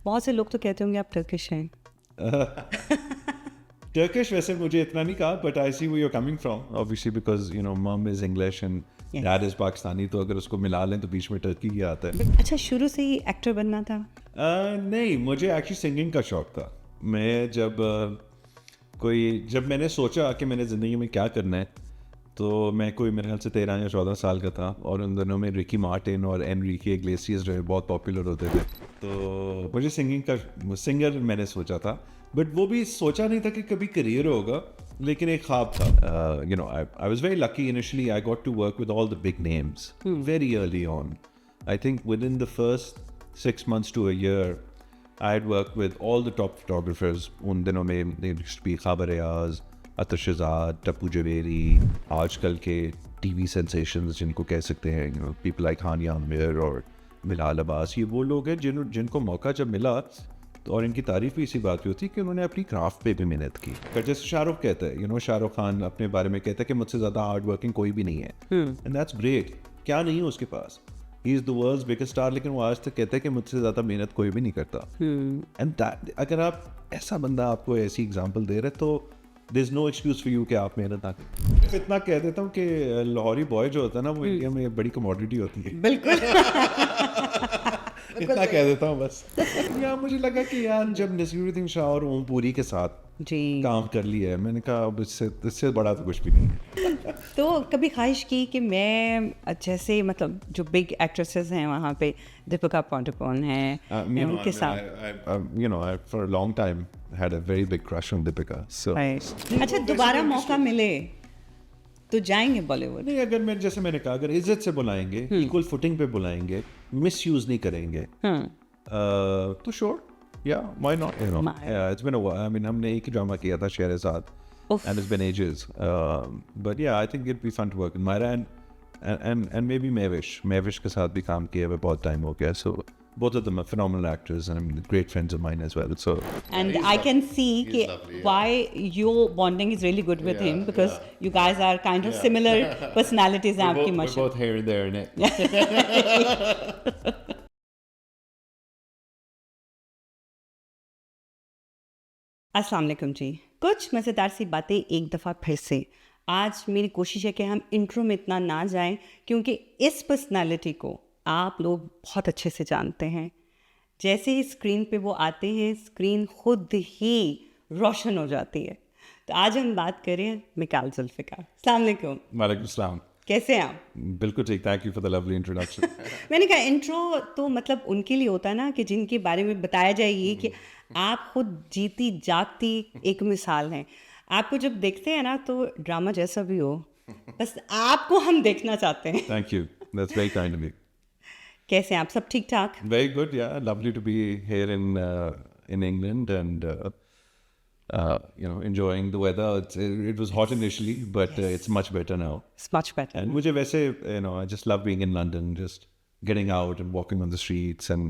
बहुत से लोग तो कहते होंगे आप टर्किश हैं। टर्किश वैसे मुझे इतना नहीं कहा, but I see way you are coming from, obviously because you know mum is English and Yes. Dad is Pakistani, तो अगर उसको मिला लें तो बीच में टर्की ही आता है। अच्छा, शुरू से ही एक्टर बनना था? नहीं, मुझे एक्चुअली सिंगिंग का शौक था। मैं जब मैंने सोचा कि मैंने ज़िंदगी में क्या करना है, तो मैं कोई मेरे ख्याल से 13 या 14 साल का था, और उन दिनों में रिकी मार्टिन और एनरिके इग्लेसियस जो है बहुत पॉपुलर होते थे। तो मुझे सिंगर मैंने सोचा था, बट वो भी सोचा नहीं था कि कभी करियर होगा, लेकिन एक ख्वाब था। You know, I was very lucky initially, I got to work with all the big names very early on. I think within the first 6 months to a year, I had worked with all the top photographers. उन दिनों में there used to be Khawar रियाज, अतर शहजाद, टप्पू जवेरी, आजकल के TV sensations जिनको कह सकते हैं, you know, people like हानिया आमिर और बिलाल अब्बास, ये वो लोग हैं जिनको मौका जब मिला, तो और इनकी तारीफ भी इसी बात की होती है कि उन्होंने अपनी क्राफ्ट पे भी मेहनत की। पर जैसे शाहरुख कहता है, शाहरुख खान अपने बारे में कहता है कि मुझसे ज़्यादा हार्ड वर्किंग कोई भी नहीं है, एंड दैट्स ग्रेट। क्या नहीं है उसके पास, he is the world's biggest star, लेकिन वो आज तक कहता है कि मुझसे ज़्यादा मेहनत कोई भी नहीं करता। एंड दैट, अगर आप ऐसा बंदा आपको ऐसी एग्जांपल दे रहे तो there is no excuse for you कि आप मेहनत ना करें। सिर्फ इतना कह देता हूँ कि लाहौरी बॉय जो होता है ना, वो इंडिया में बड़ी कमोडिटी होती है। बिल्कुल। इतना कह देता हूँ बस। यार मुझे लगा कि यार जब नसीरुद्दीन शाह और ओम पुरी के साथ जी, काम कर लिया है, मैंने कहा अब इससे बड़ा तो कुछ भी नहीं है। तो कभी ख्वाहिश की कि मैं जैसे मतलब जो बिग एक्ट्रेसेस हैं वहाँ पे, दीपिका पादुकोण हैं, उनके साथ I for a long time had a very big crush on Deepika. So अच्छा, दोबारा मौका मिले तो जाएंगे बॉलीवुड? नहीं, अगर मैंने कहा, अगर इज्जत से बुलाएंगे, इक्वल फुटिंग पे बुलाएंगे, मिस यूज नहीं करेंगे, तो श्योर, या why not, it's been a while. I mean हमने एक ही ड्रामा किया था शेहरज़ाद, and it's been ages, but yeah, I think it'd be fun to work with Myra and maybe Mavish के साथ भी काम किया है बहुत टाइम हो गया, so both of them are phenomenal actors and I mean great friends of mine as well, so and I can see why your bonding is really good with him, because you guys are kind of similar personalities हैं आपकी we're both here and there in it. अस्सलाम वालेकुम जी। कुछ मज़ेदार सी बातें एक दफ़ा फिर से। आज मेरी कोशिश है कि हम इंट्रो में इतना ना जाएं, क्योंकि इस पर्सनालिटी को आप लोग बहुत अच्छे से जानते हैं। जैसे ही स्क्रीन पे वो आते हैं, स्क्रीन खुद ही रोशन हो जाती है। तो आज हम बात करें मिकाल जुल्फ़िकार। अस्सलाम वालेकुम। वालेकुम सलाम। कैसे हैं आप? बिल्कुल ठीक, thank you for the lovely introduction. मैंने कहा इंट्रो तो मतलब उनके लिए होता है ना कि जिनके बारे में बताया जाए ये कि आप खुद जीती जागती एक मिसाल हैं। आपको जब देखते हैं ना तो ड्रामा जैसा भी हो, बस आपको हम देखना चाहते हैं। Thank you, that's very kind of you. कैसे हैं आप? सब ठीक ठाक? Very good, yeah. Lovely to be here in England and enjoying the weather. It was hot initially, but it's much better now. It's much better. And मुझे वैसे I just love being in London, just getting out and walking on the streets and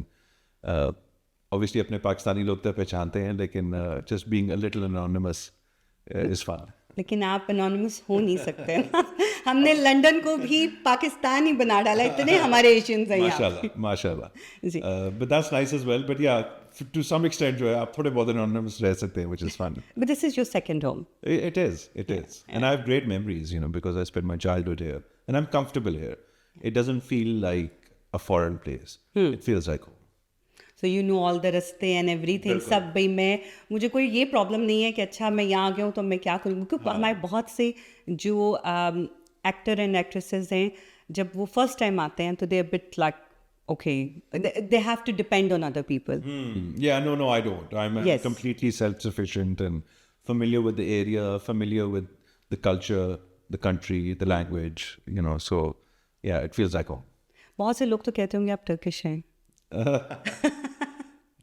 obviously अपने पाकिस्तानी लोग तो पहचानते हैं, लेकिन just being a little anonymous is fun. लेकिन आप एनोनिमस हो नहीं सकते ना। हमने लंदन को भी पाकिस्तान ही बना डाला, इतने हमारे एशियंस हैं यहाँ। माशाल्लाह जी। But that's nice as well. But yeah, to some extent जो है आप थोड़े बहुत anonymous रह सकते हैं, which is fun. But this is your second home. It is. And I have great memories, because I spent my childhood here. And I'm comfortable here. It doesn't feel like a foreign place. It feels like home. So you know all the रस्ते and everything सब। भाई मुझे कोई ये problem नहीं है कि अच्छा मैं यहाँ आ गया हूँ तो मैं क्या करूँ, क्योंकि हमारे बहुत से जो एक्टर एंड एक्ट्रेसेस हैं, जब वो फर्स्ट टाइम आते हैं तो they are bit like okay, they have to depend on other people. Yeah, no, I don't. I'm completely self-sufficient and familiar with the area, familiar with the culture, the country, the language, so yeah, it feels like home. बहुत से लोग तो कहते होंगे आप Turkish हैं।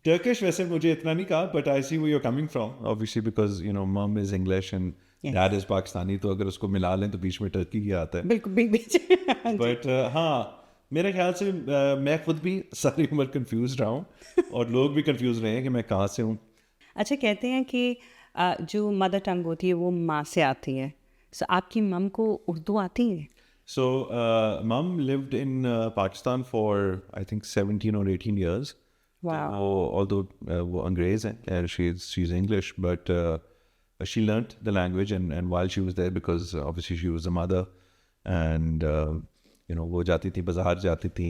Turkish वैसे मुझे इतना नहीं कहा, but I see where you're coming from, obviously because mom is English and dad is Pakistani, तो अगर उसको मिला लें तो बीच में टर्की ही आता है। बिल्कुल बीच। But हाँ, मेरे ख्याल से मैं खुद भी सारी उम्र कंफ्यूज रहा हूँ और लोग भी कंफ्यूज रहे हैं कि मैं कहाँ से हूँ। अच्छा, कहते हैं कि जो मदर टंग होती है वो माँ से आती है। सो आपकी मम को उर्दू आती है? So mom lived in Pakistan for I think 17 or 18 years. Wow. although वो अंग्रेज हैं and she's English, but she learnt the language and while she was there, because obviously she was a mother, and वो जाती थी बाजार, जाती थी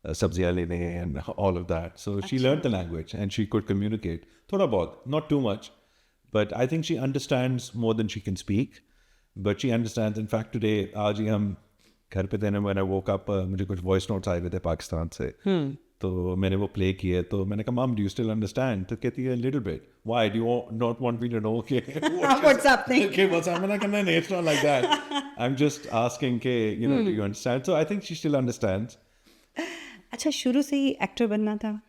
सब्जियां लेने and all of that, so she learnt the language and she could communicate थोड़ा बहुत, not too much, but I think she understands more than she can speak, but she understands. In fact, today आज ही हम घर पे थे, when I woke up मुझे कुछ voice notes आए हुए थे पाकिस्तान से, तो मैंने वो प्ले किए, तो मैंने कहा मम डू यू स्टिल अंडरस्टैंड, तो कहती है little bit, why do you not want me to know के What's happening? okay what's happening, like no, it's not like that, I'm just asking के do you understand, so I think she still understands. अच्छा, शुरू से ही actor बनना था?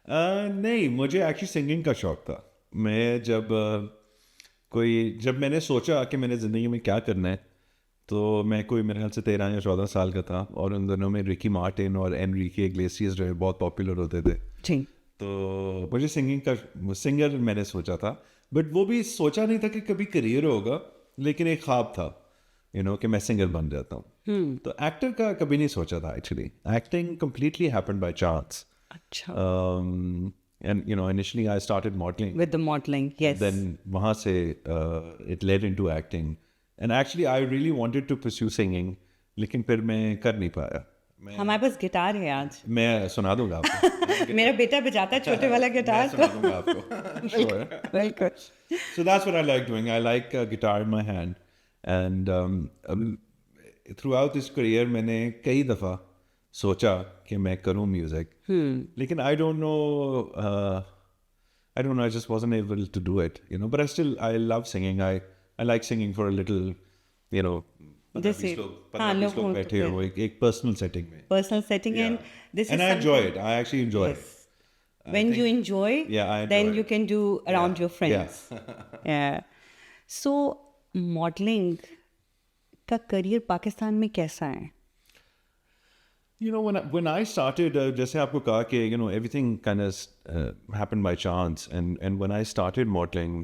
नहीं, मुझे actually singing का शौक था। मैं जब मैंने सोचा कि मैंने ज़िंदगी में क्या करना है, तो मैं मेरे ख्याल से 13 या 14 साल का था, और उन दिनों में रिकी मार्टिन और एनरिके इग्लेसियस जो है बहुत पॉपुलर होते थे। जी। तो मुझे सिंगर मैंने सोचा था, बट वो भी सोचा नहीं था कि कभी करियर होगा, लेकिन एक ख्वाब था कि मैं सिंगर बन जाता हूँ। तो एक्टर का कभी नहीं सोचा था actually. Acting completely happened by chance. अच्छा। And initially I started modeling. With the modeling, yes. Then वहाँ से it led into acting. And actually I really wanted to pursue singing, लेकिन फिर मैं कर नहीं पाया। हमारे पास गिटार है आज। मैं सुना दूंगा आपको। मेरा बेटा बजाता है छोटे वाला गिटार। मैं सुना दूंगा आपको। Sure. बिल्कुल। So that's what I like doing. I like guitar in my hand. And throughout this career मैंने कई दफ़ा सोचा कि मैं करूँ म्यूज़िक, लेकिन I don't know, I just wasn't able to do it, but I love singing. I like singing for a little, जैसे हाँ, लोग लोग बैठे हो एक पर्सनल सेटिंग में, personal setting, and this is and I enjoy it. I actually enjoy it. when you enjoy, Yeah, I then enjoy you it. can do around your friends. Yeah. Yeah. So modeling का career Pakistan में कैसा है? When I started, जैसे आपको कहा कि everything kind of happened by chance, and when I started modeling,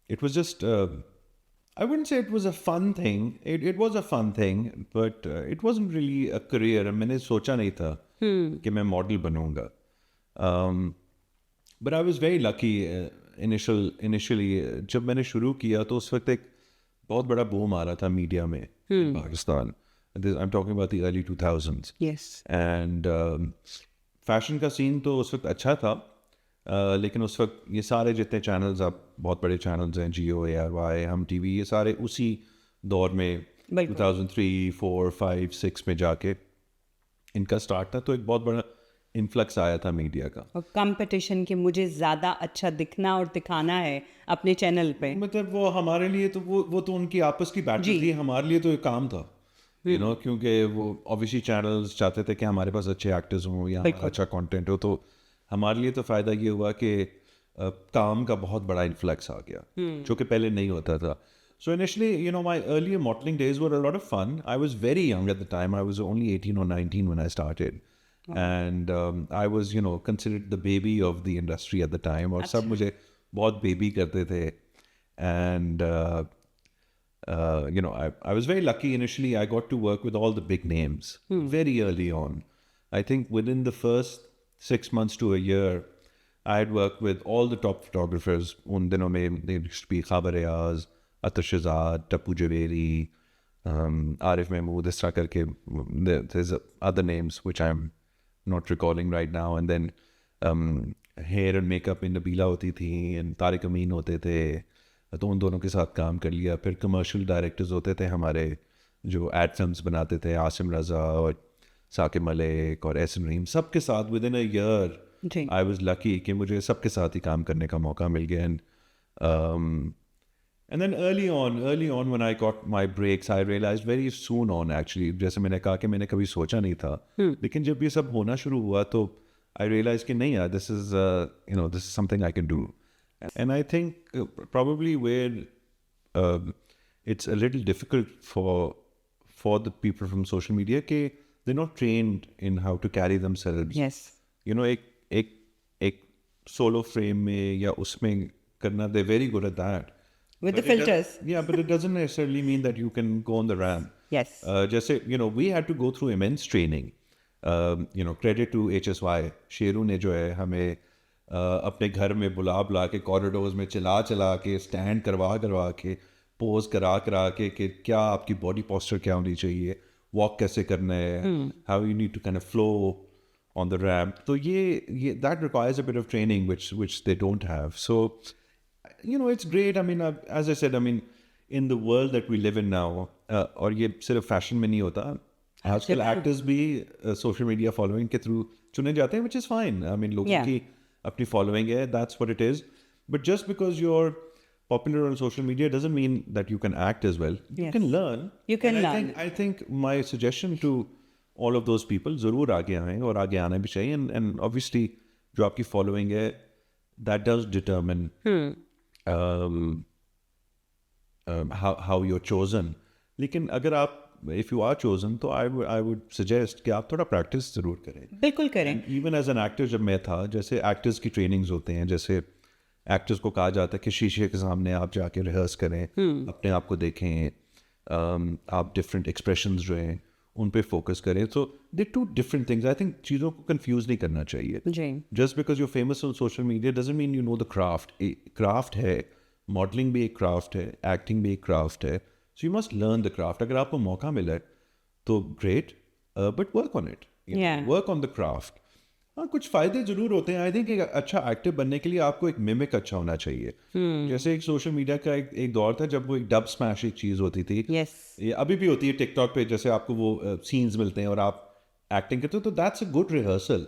it was just I wouldn't say it was a fun thing. It was a fun thing, but it wasn't really a career. मैंने सोचा नहीं था कि मैं model बनूंगा. But I was very lucky initially. जब मैंने शुरू किया तो उस वक्त एक बहुत बड़ा बूम आ रहा था मीडिया में Pakistan. I'm talking about the early 2000s. Yes. And fashion का सीन तो उस वक्त अच्छा था, लेकिन उस वक्त ये सारे जितने चैनल्स, अब बहुत बड़े चैनल्स हैं, जियो, ARY, हम टीवी, ये सारे उसी दौर में 2003, 4, 5, 6 में जाके इनका स्टार्ट था, तो एक बहुत बड़ा इन्फ्लक्स आया था मीडिया का, और कंपटीशन के मुझे ज़्यादा अच्छा दिखना और दिखाना है अपने चैनल पे। मतलब वो हमारे लिए तो वो तो उनकी आपस की बैटल थी, हमारे लिए तो एक काम था, क्योंकि वो ऑब्वियसली चैनल्स चाहते थे कि हमारे पास अच्छे एक्टर्स हों या अच्छा कंटेंट हो, तो हमारे लिए तो फ़ायदा ये हुआ कि काम का बहुत बड़ा इन्फ्लक्स आ गया, जो कि पहले नहीं होता था. So initially, my earlier modeling days were a lot of fun. I was very young at the time. I was only 18 or 19 when I started. And I was, considered the baby of the industry at the time. और सब मुझे बहुत baby करते थे. And, I was very lucky initially. I got to work with all the big names very early on. I think within the first 6 months to a year, I had worked with all the top photographers. उन दिनों में there used to be Khabar Riaz, Atar Shahzad, Tapu Javeri, Arif Mahmood, इस तरह करके, there's other names which I'm not recalling right now. And then hair and makeup in Nabila होती थी, and Tariq Amin होते थे, तो उन दोनों के साथ काम कर लिया. फिर कमर्शियल डायरेक्टर्स होते थे हमारे जो एड फिल्म्स बनाते थे, आसिम रज़ा और साकिब मलिक और एहसन रहीम, सबके साथ with in a year I was lucky कि मुझे सबके साथ ही काम करने का मौका मिल गया. And then early on when I got my breaks, I realized very soon on actually, जैसे मैंने कहा कि मैंने कभी सोचा नहीं था, लेकिन जब ये सब होना शुरू हुआ तो I realized कि नहीं यार, this is something I can do. And I think probably where it's a little difficult for the people from social media कि they're not trained in how to carry themselves. Yes. एक solo frame में या उसमें करना, they're very good at that. With the filters. Yeah, but it doesn't necessarily mean that you can go on the ramp. Yes. Just say, we had to go through immense training. Credit to HSY, Sheru ने जो है हमें अपने घर में बुला बुला के कॉरिडोर्स में चला चला के स्टैंड करवा करवा के पोज करा करा के कि क्या आपकी बॉडी पोस्चर क्या होनी चाहिए, वॉक कैसे करना है, how you need to kind of flow on the ramp. So that requires a bit of training, which they don't have. So, it's great. I mean, as I said, I mean, in the world that we live in now, और ये सिर्फ fashion में नहीं होता, आजकल actors भी social media following के through चुने जाते हैं, which is fine. I mean, लोगों की अपनी फॉलोइंग है, that's what it is. But just because you're popular on social media doesn't mean that you can act as well. You can learn. You can learn. I think my suggestion to all of those people ज़रूर आगे आएँ और आगे आना भी चाहिए, and obviously जो आपकी following है that does determine how you're chosen. लेकिन अगर आप if you are chosen तो I would suggest कि आप थोड़ा practice ज़रूर करें. बिल्कुल करें. Even as an actor जब मैं था, जैसे actors की trainings होते हैं, जैसे actors को कहा जाता है कि शीशे के सामने आप जाके rehearse करें, अपने आप को देखें, आप different expressions जो हैं उन पे फोकस करें. So they two different things. I think चीज़ों को कंफ्यूज नहीं करना चाहिए. Just because you famous on social media doesn't mean you know the craft. Craft है, मॉडलिंग भी एक क्राफ्ट है, एक्टिंग भी एक क्राफ्ट है. So you must learn the craft. अगर आपको मौका मिले तो great, but work on it, work on the craft. हाँ, कुछ फ़ायदे ज़रूर होते हैं. आई थिंक एक अच्छा एक्टर बनने के लिए आपको एक मिमिक अच्छा होना चाहिए. जैसे एक सोशल मीडिया का एक दौर था जब वो एक डब स्मैश एक चीज़ होती थी. ये अभी भी होती है टिकटॉक पे. जैसे आपको वो सीन्स मिलते हैं और आप एक्टिंग करते हो, तो that's a good rehearsal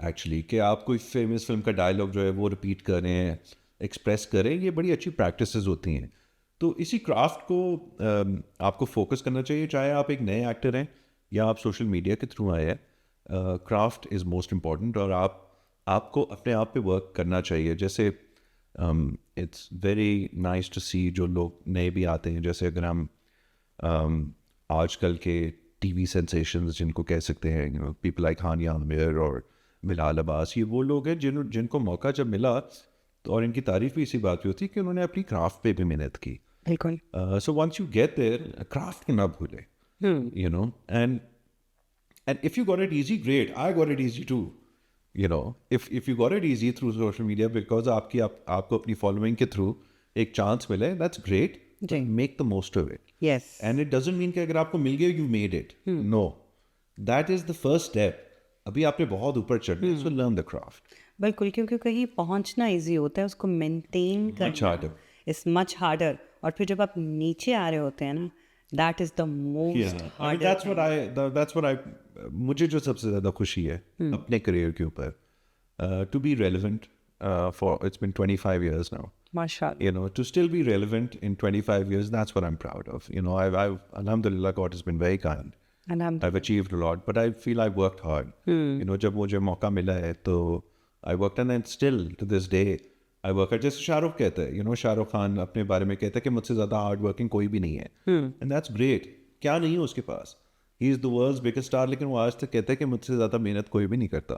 actually, कि आप कोई फेमस फिल्म का डायलॉग जो है वो रिपीट करें, एक्सप्रेस करें. ये बड़ी अच्छी प्रैक्टिसेस होती हैं. तो इसी क्राफ्ट को आपको फोकस करना चाहिए, चाहे आप एक नए एक्टर हैं या आप सोशल मीडिया के थ्रू आए हैं. क्राफ्ट इज़ मोस्ट इम्पॉर्टेंट, और आपको अपने आप पे वर्क करना चाहिए. जैसे इट्स वेरी नाइस टू सी जो लोग नए भी आते हैं. जैसे अगर हम आजकल के टीवी सेंसेशंस जिनको कह सकते हैं, पीपल लाइक हानिया आमिर और बिलाल अब्बास, ये वो लोग हैं जिनको मौका जब मिला तो, और इनकी तारीफ भी इसी बात पे होती है कि उन्होंने अपनी क्राफ्ट पे भी मेहनत की. बिल्कुल. So once you get there, craft को ना भूले. And if you got it easy, great. I got it easy too. If you got it easy through social media because आपको अपनी following के through एक chance मिले, that's great. Make the most of it. Yes. And it doesn't mean कि अगर आपको मिल गया you made it. No. That is the first step. अभी आपने बहुत ऊपर चढ़ना है, so learn the craft. बिल्कुल, क्योंकि कहीं पहुंचना इजी होता है, उसको मेंटेन करना is much harder. और फिर जब आप नीचे आ रहे होते हैं ना, that is the most harder. That's what I मुझे जो सबसे ज़्यादा खुशी है अपने करियर के ऊपर, to be relevant for it's been 25 years now. Mashallah. To still be relevant in 25 years, that's what I'm proud of. I've alhamdulillah, God has been very kind. I've achieved a lot, but I feel I've worked hard. जब मुझे मौका मिला है तो I worked, and then still to this day I work hard. जैसे शाहरुख कहता है, शाहरुख खान अपने बारे में कहता है कि मुझसे ज़्यादा हार्ड वर्किंग कोई भी नहीं है. And that's great. क्या नहीं है उसके पास? He is the world's biggest star, लेकिन वो आज तक कहता है कि मुझसे ज़्यादा मेहनत कोई भी नहीं करता.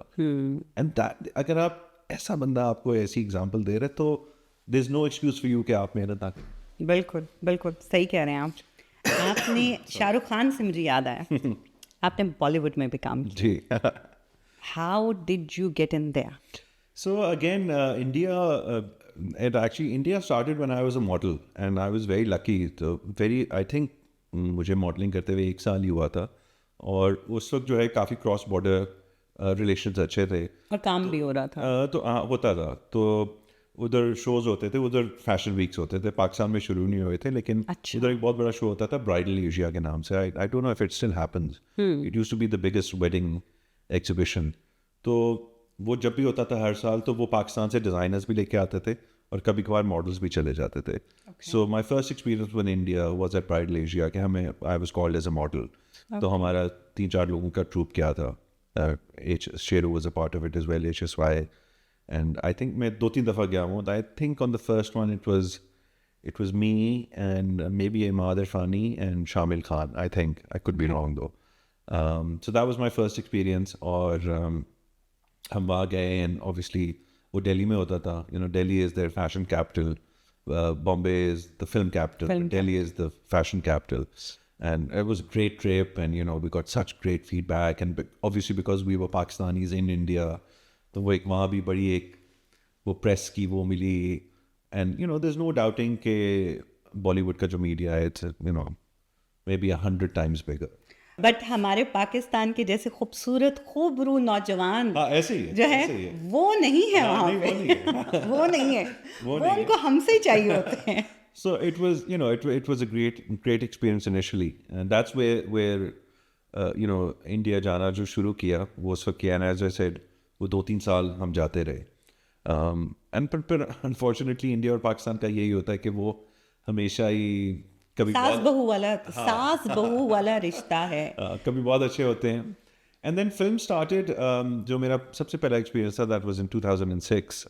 And that, अगर आप ऐसा बंदा आपको ऐसी एग्जाम्पल दे रहे तो there's no excuse for you कि आप मेहनत ना करें. बिल्कुल बिल्कुल सही कह रहे हैं आप. आपने शाहरुख खान से मुझे याद आया, आपने बॉलीवुड में भी काम किया. जी. How did you get in there? So again, India started when I was a model, and I was very lucky. So I think मुझे मॉडलिंग करते हुए 1 साल ही हुआ था, और उस वक्त जो है काफ़ी क्रॉस बॉर्डर रिलेशंस अच्छे थे और काम भी हो रहा था. तो होता था. तो उधर शोज़ होते थे, उधर फैशन वीक्स होते थे. पाकिस्तान में शुरू नहीं हुए थे, लेकिन उधर एक बहुत बड़ा शो होता था ब्राइडल एशिया के नाम से. I don't know if it still happens. It used to be the biggest wedding exhibition. तो वो जब भी होता था हर साल, तो वो पाकिस्तान से डिज़ाइनर्स भी लेके आते थे और कभी कभार मॉडल्स भी चले जाते थे. So my first experience in India was at Bridal Asia, कि हमें I was called as a model. तो हमारा 3-4 लोगों का ट्रूप किया था. Sheru was a part of it as well, HSY. And I think मैं 2-3 दफ़ा गया हूँ. I think on the first one it was me and maybe Imad Irfani and Shamil Khan. I think I could be wrong though. So that was my first experience. और हम वहाँ गए, and obviously वो दिल्ली में होता था. Delhi is their fashion capital. Bombay is the film capital. Delhi is the fashion capital. And it was a great trip, and we got such great feedback, and obviously because we were Pakistanis in India, तो वो एक वहाँ भी बड़ी एक वो press की वो मिली, and there's no doubting कि बॉलीवुड का जो मीडिया है, it's maybe 100 times bigger. But हमारे पाकिस्तान के जैसे खूबसूरत खूबरू नौजवान हाँ, ऐसे ही है, जो है ऐसे ही है। वो नहीं है हाँ, वहाँ नहीं, वो नहीं है। पे वो नहीं है वो वो नहीं है। उनको हमसे ही चाहिए होते हैं So it was, it was a great experience initially, and that's where India जाना जो शुरू किया वो उस वक्त किया, and as I said, वो 2-3 साल हम जाते रहे, and पर unfortunately इंडिया और पाकिस्तान का यही होता है कि वो हमेशा ही कभी सास बहू वाला रिश्ता है कभी बहुत अच्छे होते हैं. And then film started, जो मेरा सबसे पहला experience था, that was in 2006.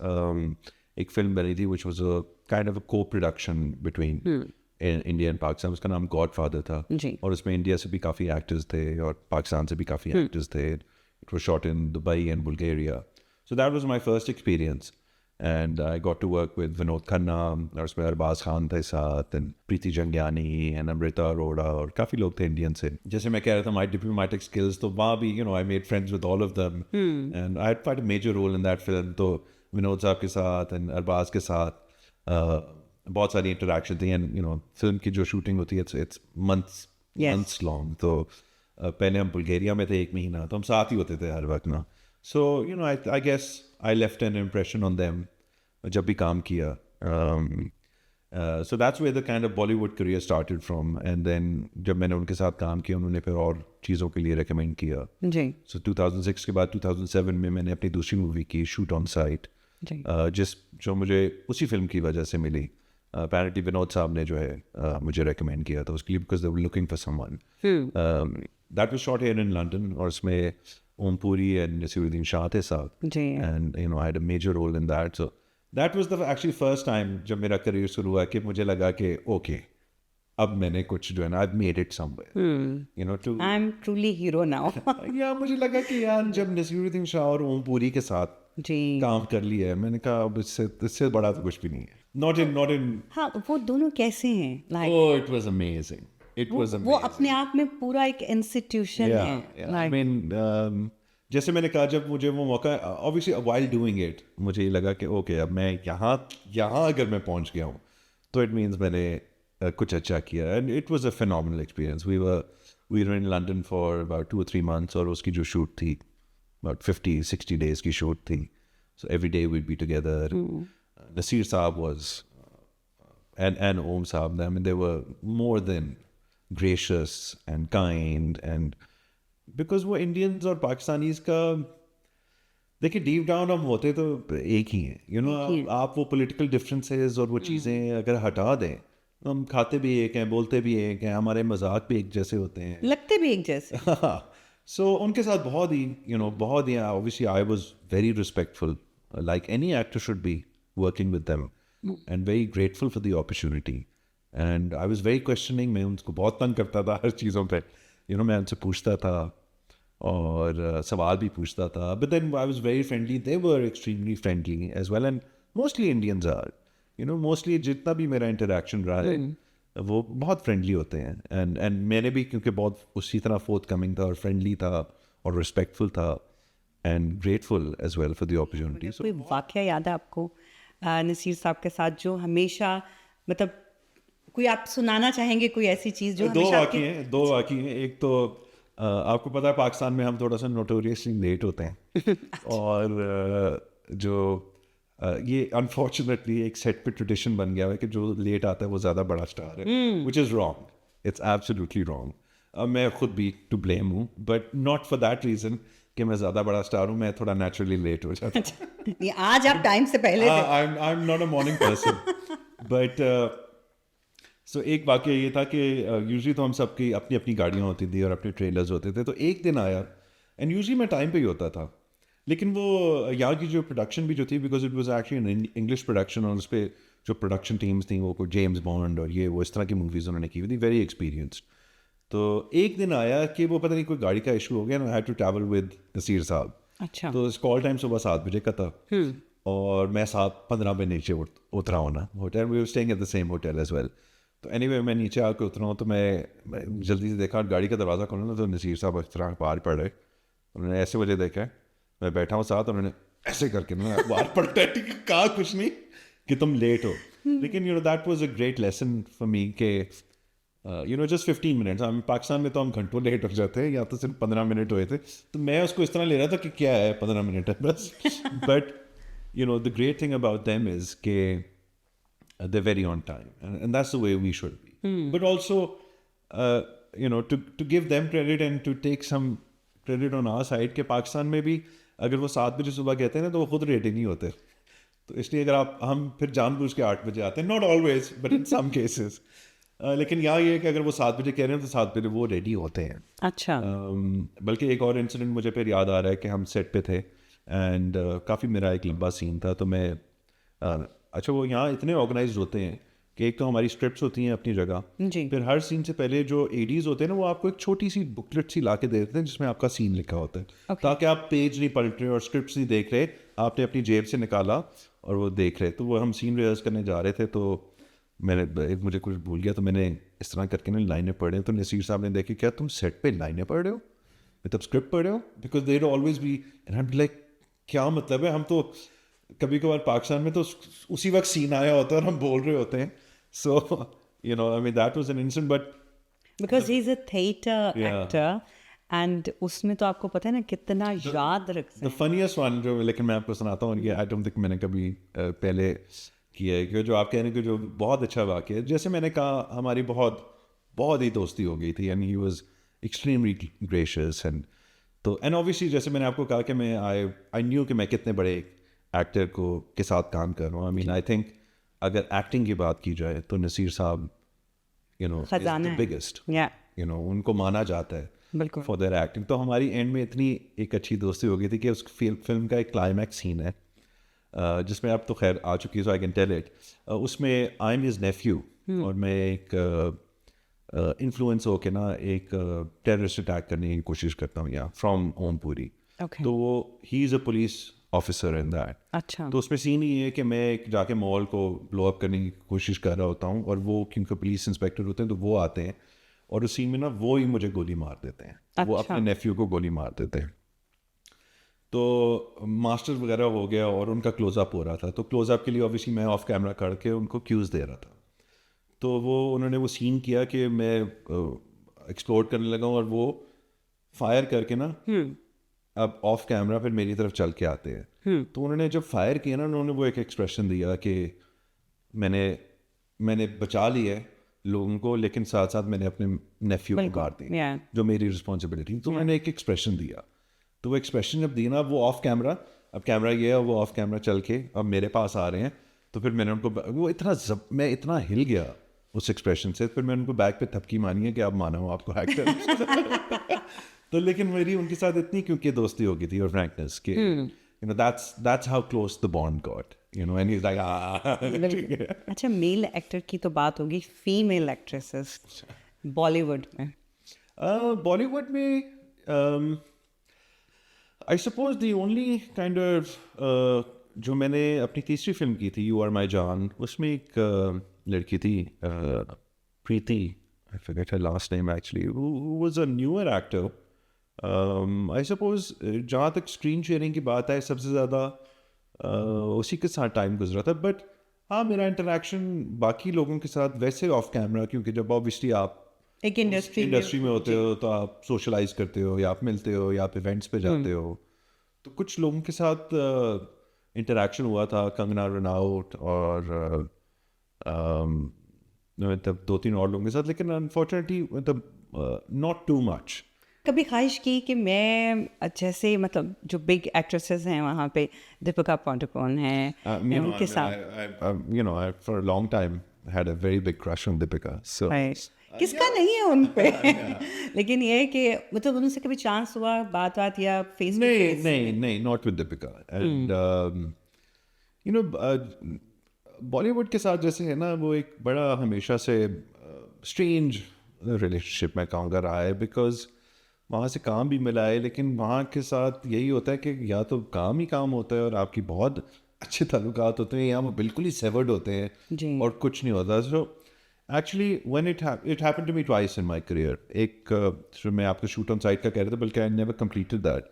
एक फिल्म बनी थी which was a kind of a co-production between India and Pakistan. उसका नाम Godfather था, जी. और उसमें इंडिया से भी काफ़ी एक्टर्स थे और पाकिस्तान से भी काफ़ी एक्टर्स थे. It was shot in Dubai and Bulgaria. So that was my first experience. And I got to work with Vinod Khanna, और उसमें अरबाज खान थे साथ, and Preeti जंगियानी and Amrita Arora, और काफ़ी लोग थे इंडियन से. जैसे मैं कह रहा था my diplomatic skills, तो वहाँ भी I made friends with all of them, and I had quite a major role in that film. तो विनोद साहब के साथ and अरबाज के साथ बहुत सारी इंटरेक्शन थी, and फिल्म की जो शूटिंग होती है it's months long. तो पहले हम बुल्गारिया में थे 1 महीना, तो हम साथ ही होते थे हर वक्त ना. So I guess I left an impression on them जब भी काम किया. So that's where the kind of Bollywood career started from, and then जब मैंने उनके साथ काम किया उन्होंने फिर और चीज़ों के लिए recommend किया. जी So 2006 के बाद 2007 में मैंने अपनी दूसरी मूवी की Shoot on Sight, जी जो मुझे उसी फिल्म की वजह से मिली. Apparently विनोद साहब ने जो है मुझे recommend किया था उसके लिए, because they were looking for someone. That was shot here in London, और उसमें ओम पुरी and नसीरुद्दीन शाह थे साथ, जी and I had a major role in that. So that was the actually first time जब मेरा करियर शुरू हुआ कि मुझे लगा कि okay, अब मैंने कुछ जो है ना I've made it somewhere. To I am truly hero now या मुझे लगा कि यार जब नसीरुद्दीन शाह और ओम पुरी के साथ जी काम कर लिया है, मैंने कहा अब इससे बड़ा तो कुछ भी नहीं है. Not in हाँ वो दोनों कैसे हैं like oh, it was amazing. It was amazing. वो अपने आप में पूरा एक इंस्टीट्यूशन Yeah, है yeah. I लाइक mean, जैसे मैंने कहा जब मुझे वो मौका, obviously while doing it मुझे ये लगा कि ओके अब मैं यहाँ अगर मैं पहुँच गया हूँ तो it means मैंने कुछ अच्छा किया. And it was a phenomenal experience. We were in London for about 2 or 3 months, और उसकी जो शूट थी about 50-60 days की शूट थी. So every day we'd be together. Nasir Saab was and Om Saab, I mean they were more than gracious and kind, and because वो Indians और Pakistanis का देखिए डीप डाउन हम होते तो एक ही हैं. आप वो पॉलिटिकल डिफरेंसेस और वो चीज़ें अगर हटा दें, हम खाते भी एक हैं, बोलते भी एक हैं, हमारे मजाक भी एक जैसे होते हैं. लगते भी एक जैसे So उनके साथ बहुत ही obviously I was very respectful, like any actor should be, working with them, and very grateful for the opportunity. And I was very questioning. मैं उनको बहुत तंग करता था हर चीज़ों पे. मैं उनसे पूछता था और सवाल भी पूछता था. But then I was very friendly. They were extremely friendly as well, and mostly Indians are. Mostly जितना भी मेरा interaction रहा है वो बहुत फ्रेंडली होते हैं. एंड मैंने भी क्योंकि बहुत उसी तरह फोर्थ कमिंग था और फ्रेंडली था और रिस्पेक्टफुल था and grateful as well for the opportunity. कोई वाकया याद है आपको नसीर साहब के साथ जो हमेशा मतलब कोई आप सुनाना चाहेंगे कोई ऐसी चीज़ जो दो हमेशा वाक़ई हैं. एक तो आपको पता है पाकिस्तान में हम थोड़ा सा नोटोरियसली लेट होते हैं और जो ये अनफॉर्चुनेटली एक सेट पे ट्रेडिशन बन गया है कि जो लेट आता है वो ज़्यादा बड़ा स्टार है, which is wrong. It's absolutely wrong. मैं खुद भी टू ब्लेम हूँ, but not for that reason कि मैं ज़्यादा बड़ा स्टार हूँ. मैं थोड़ा नेचुरली लेट हो जाता हूँ. ये आज आप टाइम से पहले थे. आई am not a morning person, but so एक वाक़या ये था कि यूजली तो हम सबकी अपनी अपनी गाड़ियाँ होती थी और अपने ट्रेलर्स होते थे. तो एक दिन आया एंड यूजली मैं टाइम पे ही होता था, लेकिन वो यहाँ की जो प्रोडक्शन भी जो थी, because it was actually an English production, और उस पर जो प्रोडक्शन टीम्स थी वो कोई जेम्स बॉन्ड और ये वो इस तरह की मूवीज़ उन्होंने की हुई थी, वेरी एक्सपीरियंस्ड. तो एक दिन आया कि वो पता नहीं कोई गाड़ी का इशू हो गया, I had to travel with Naseer sahab. अच्छा तो कॉल टाइम सुबह 7 बजे का था और मैं 7:15 पे नीचे उतरा हूँ ना hotel. We were staying at the same hotel as well. तो एनीवे मैं नीचे आके उतरा हूँ, तो मैं जल्दी से देखा, गाड़ी का दरवाज़ा खोला ना, तो नसीर साहब इस तरह बाहर पड़ रहे। उन्होंने ऐसे मुझे देखा है, मैं बैठा हूँ साथ, उन्होंने ऐसे करके ना बाहर पड़ता है, कहा कुछ नहीं कि तुम लेट हो। लेकिन that was a great lesson for me के जस्ट 15 मिनट्स, हम पाकिस्तान में तो हम घंटों लेट हो जाते हैं, या तो सिर्फ 15 मिनट हुए थे, तो मैं उसको इस तरह ले रहा था कि क्या है 15 मिनट है बस। But the great thing about them is के they're very on time, and that's the way we should be. But also to give them credit and to take some credit on our side, के पाकिस्तान में भी अगर वो 7 बजे सुबह कहते हैं ना, तो वो खुद रेडी नहीं होते। तो इसलिए अगर हम फिर जानबूझ के 8 बजे आते हैं, not always but in some cases, लेकिन यहाँ ये है कि अगर वो 7 बजे कह रहे हैं तो 7 बजे वो रेडी होते हैं। अच्छा। बल्कि एक और इंसिडेंट मुझे फिर याद आ रहा है कि हम सेट पे थे, एंड काफ़ी मेरा एक लंबा सीन था, तो मैं अच्छा, वो यहाँ इतने ऑर्गेनाइज होते हैं कि एक तो हमारी स्क्रिप्ट्स होती हैं अपनी जगह, जी। फिर हर सीन से पहले जो एडीज होते हैं ना, वो आपको एक छोटी सी बुकलेट सी ला के दे देते हैं जिसमें आपका सीन लिखा होता है, ताकि आप पेज नहीं पलट रहे और स्क्रिप्ट्स नहीं देख रहे, आपने अपनी जेब से निकाला और वो देख रहे। तो वो हम सीन रिहर्स करने जा रहे थे, तो मुझे कुछ भूल गया, तो मैंने इस तरह करके ना लाइनें पढ़े, तो नसीर साहब ने देखी, क्या तुम सेट पे लाइनें पढ़ रहे हो, मतलब स्क्रिप्ट पढ़ रहे हो, because there always be, and I am like क्या मतलब है, हम तो कभी कभार पाकिस्तान में तो उसी वक्त सीन आया होता है और हम बोल रहे होते हैं। So I mean that was an incident, but because he is a theatre Yeah. Actor, and उसमें तो आपको पता है ना कितना याद रखते द फनीएस्ट वन जो, लेकिन मैं आपको सुनाता हूँ, ये आई डोंट थिंक मैंने कभी पहले किया है, कि जो आप कह रहे हैं कि जो बहुत अच्छा वाक़या है, जैसे मैंने कहा हमारी बहुत ही दोस्ती हो गई थी, and he was extremely gracious, and obviously जैसे मैंने आपको कहा कि मैं आई न्यू कि मैं कितने बड़े एक्टर के साथ काम कर रहा हूँ। आई मीन आई थिंक अगर एक्टिंग की बात की जाए तो नसीर साहब खजाना है। बिगेस्ट, या उनको माना जाता है बिल्कुल। For their acting. तो हमारी एंड में इतनी एक अच्छी दोस्ती हो गई थी कि उस फिल्म का एक क्लाइमैक्स सीन है, जिसमें आप तो खैर आ चुकी है, सो आई कैन टेल इट। उसमें आई एम हिज नेफ्यू, और मैं एक इन्फ्लुएंस होके ना एक टेररिस्ट अटैक करने की कोशिश करता हूँ यहाँ फ्रॉम ओमपुरी। ओके। तो वो he is a police officer in that. अच्छा। तो उसमें सीन ये है कि मैं एक जाके मॉल को ब्लो अप करने की कोशिश कर रहा होता हूँ, और वो क्योंकि पुलिस इंस्पेक्टर होते हैं तो वो आते हैं, और उस सीन में ना वो ही मुझे गोली मार देते हैं। वो अच्छा। अपने नेफ्यू को गोली मार देते हैं। तो मास्टर वगैरह हो गया और उनका क्लोजअप हो रहा था, तो क्लोजअप के लिए ऑब्वियसली मैं ऑफ कैमरा करके उनको क्यूज़ दे रहा था। तो उन्होंने वो सीन किया कि मैं एक्सप्लोर करने लगा हूँ, और वो फायर करके ना अब ऑफ कैमरा फिर मेरी तरफ चल के आते हैं। तो उन्होंने जब फायर किया ना, उन्होंने वो एक एक्सप्रेशन दिया कि मैंने बचा लिया है लोगों को, लेकिन साथ साथ मैंने अपने नेफ्यू को मार दी, Yeah. जो मेरी रिस्पॉन्सिबिलिटी। तो मैंने एक एक्सप्रेशन दिया, तो वो एक्सप्रेशन जब दिया ना, वो ऑफ कैमरा, अब कैमरा ये है, वो ऑफ कैमरा चल के अब मेरे पास आ रहे हैं, तो फिर मैंने उनको मैं इतना हिल गया उस एक्सप्रेशन से, फिर मैंने उनको बैक पे थपकी मानी है कि आप माना हो आपको एक्टर। तो लेकिन मेरी उनके साथ इतनी क्योंकि दोस्ती हो गई थी और फ्रैंकनेस के, that's how close the bond got, and he's like ठीक है। अच्छा, मेल एक्टर की तो बात होगी, फीमेल एक्ट्रेसेस बॉलीवुड में। बॉलीवुड में I suppose the only kind of जो मैंने अपनी तीसरी फिल्म की थी, यू आर माई जान, उसमें एक लड़की थी Preeti, I forget her last name actually, who was a newer actor. I suppose जहाँ तक स्क्रीन शेयरिंग की बात है, सबसे ज़्यादा उसी के साथ टाइम गुजरा था। बट हाँ, मेरा इंटरेक्शन बाकी लोगों के साथ वैसे ऑफ कैमरा, क्योंकि जब ऑब्वियसली आप एक इंडस्ट्री में होते हो तो आप सोशलाइज करते हो, या आप मिलते हो, या आप इवेंट्स पे जाते हो, तो कुछ लोगों के साथ इंटरेक्शन हुआ था, कंगना रनौत और मतलब 2-3 और लोगों के साथ, लेकिन अनफॉर्चुनेटली मतलब नॉट टू मच। कभी ख्वाहिश की कि मैं जैसे मतलब जो बिग एक्ट्रेसेस हैं वहाँ पे, दीपिका पादुकोण हैं, उनके साथ I for a long time had a very big crush on Deepika. So किसका नहीं है उन पे। लेकिन ये है कि मतलब उनसे कभी चांस हुआ बात या फेस नहीं, not with Deepika. And Bollywood के साथ जैसे है ना, वो एक बड़ा हमेशा से स्ट्रेंज रिलेशनशिप में कहूँगा रहा है, बिकॉज वहाँ से काम भी मिला है, लेकिन वहाँ के साथ यही होता है कि या तो काम ही काम होता है और आपकी बहुत अच्छे ताल्लुकात होते हैं, या वो बिल्कुल ही सेवर्ड होते हैं जी। और कुछ नहीं होता। सो Actually, when it happened to me twice in my career. एक जो मैं आपको shoot on site का कह रहा था, बल्कि I never completed that.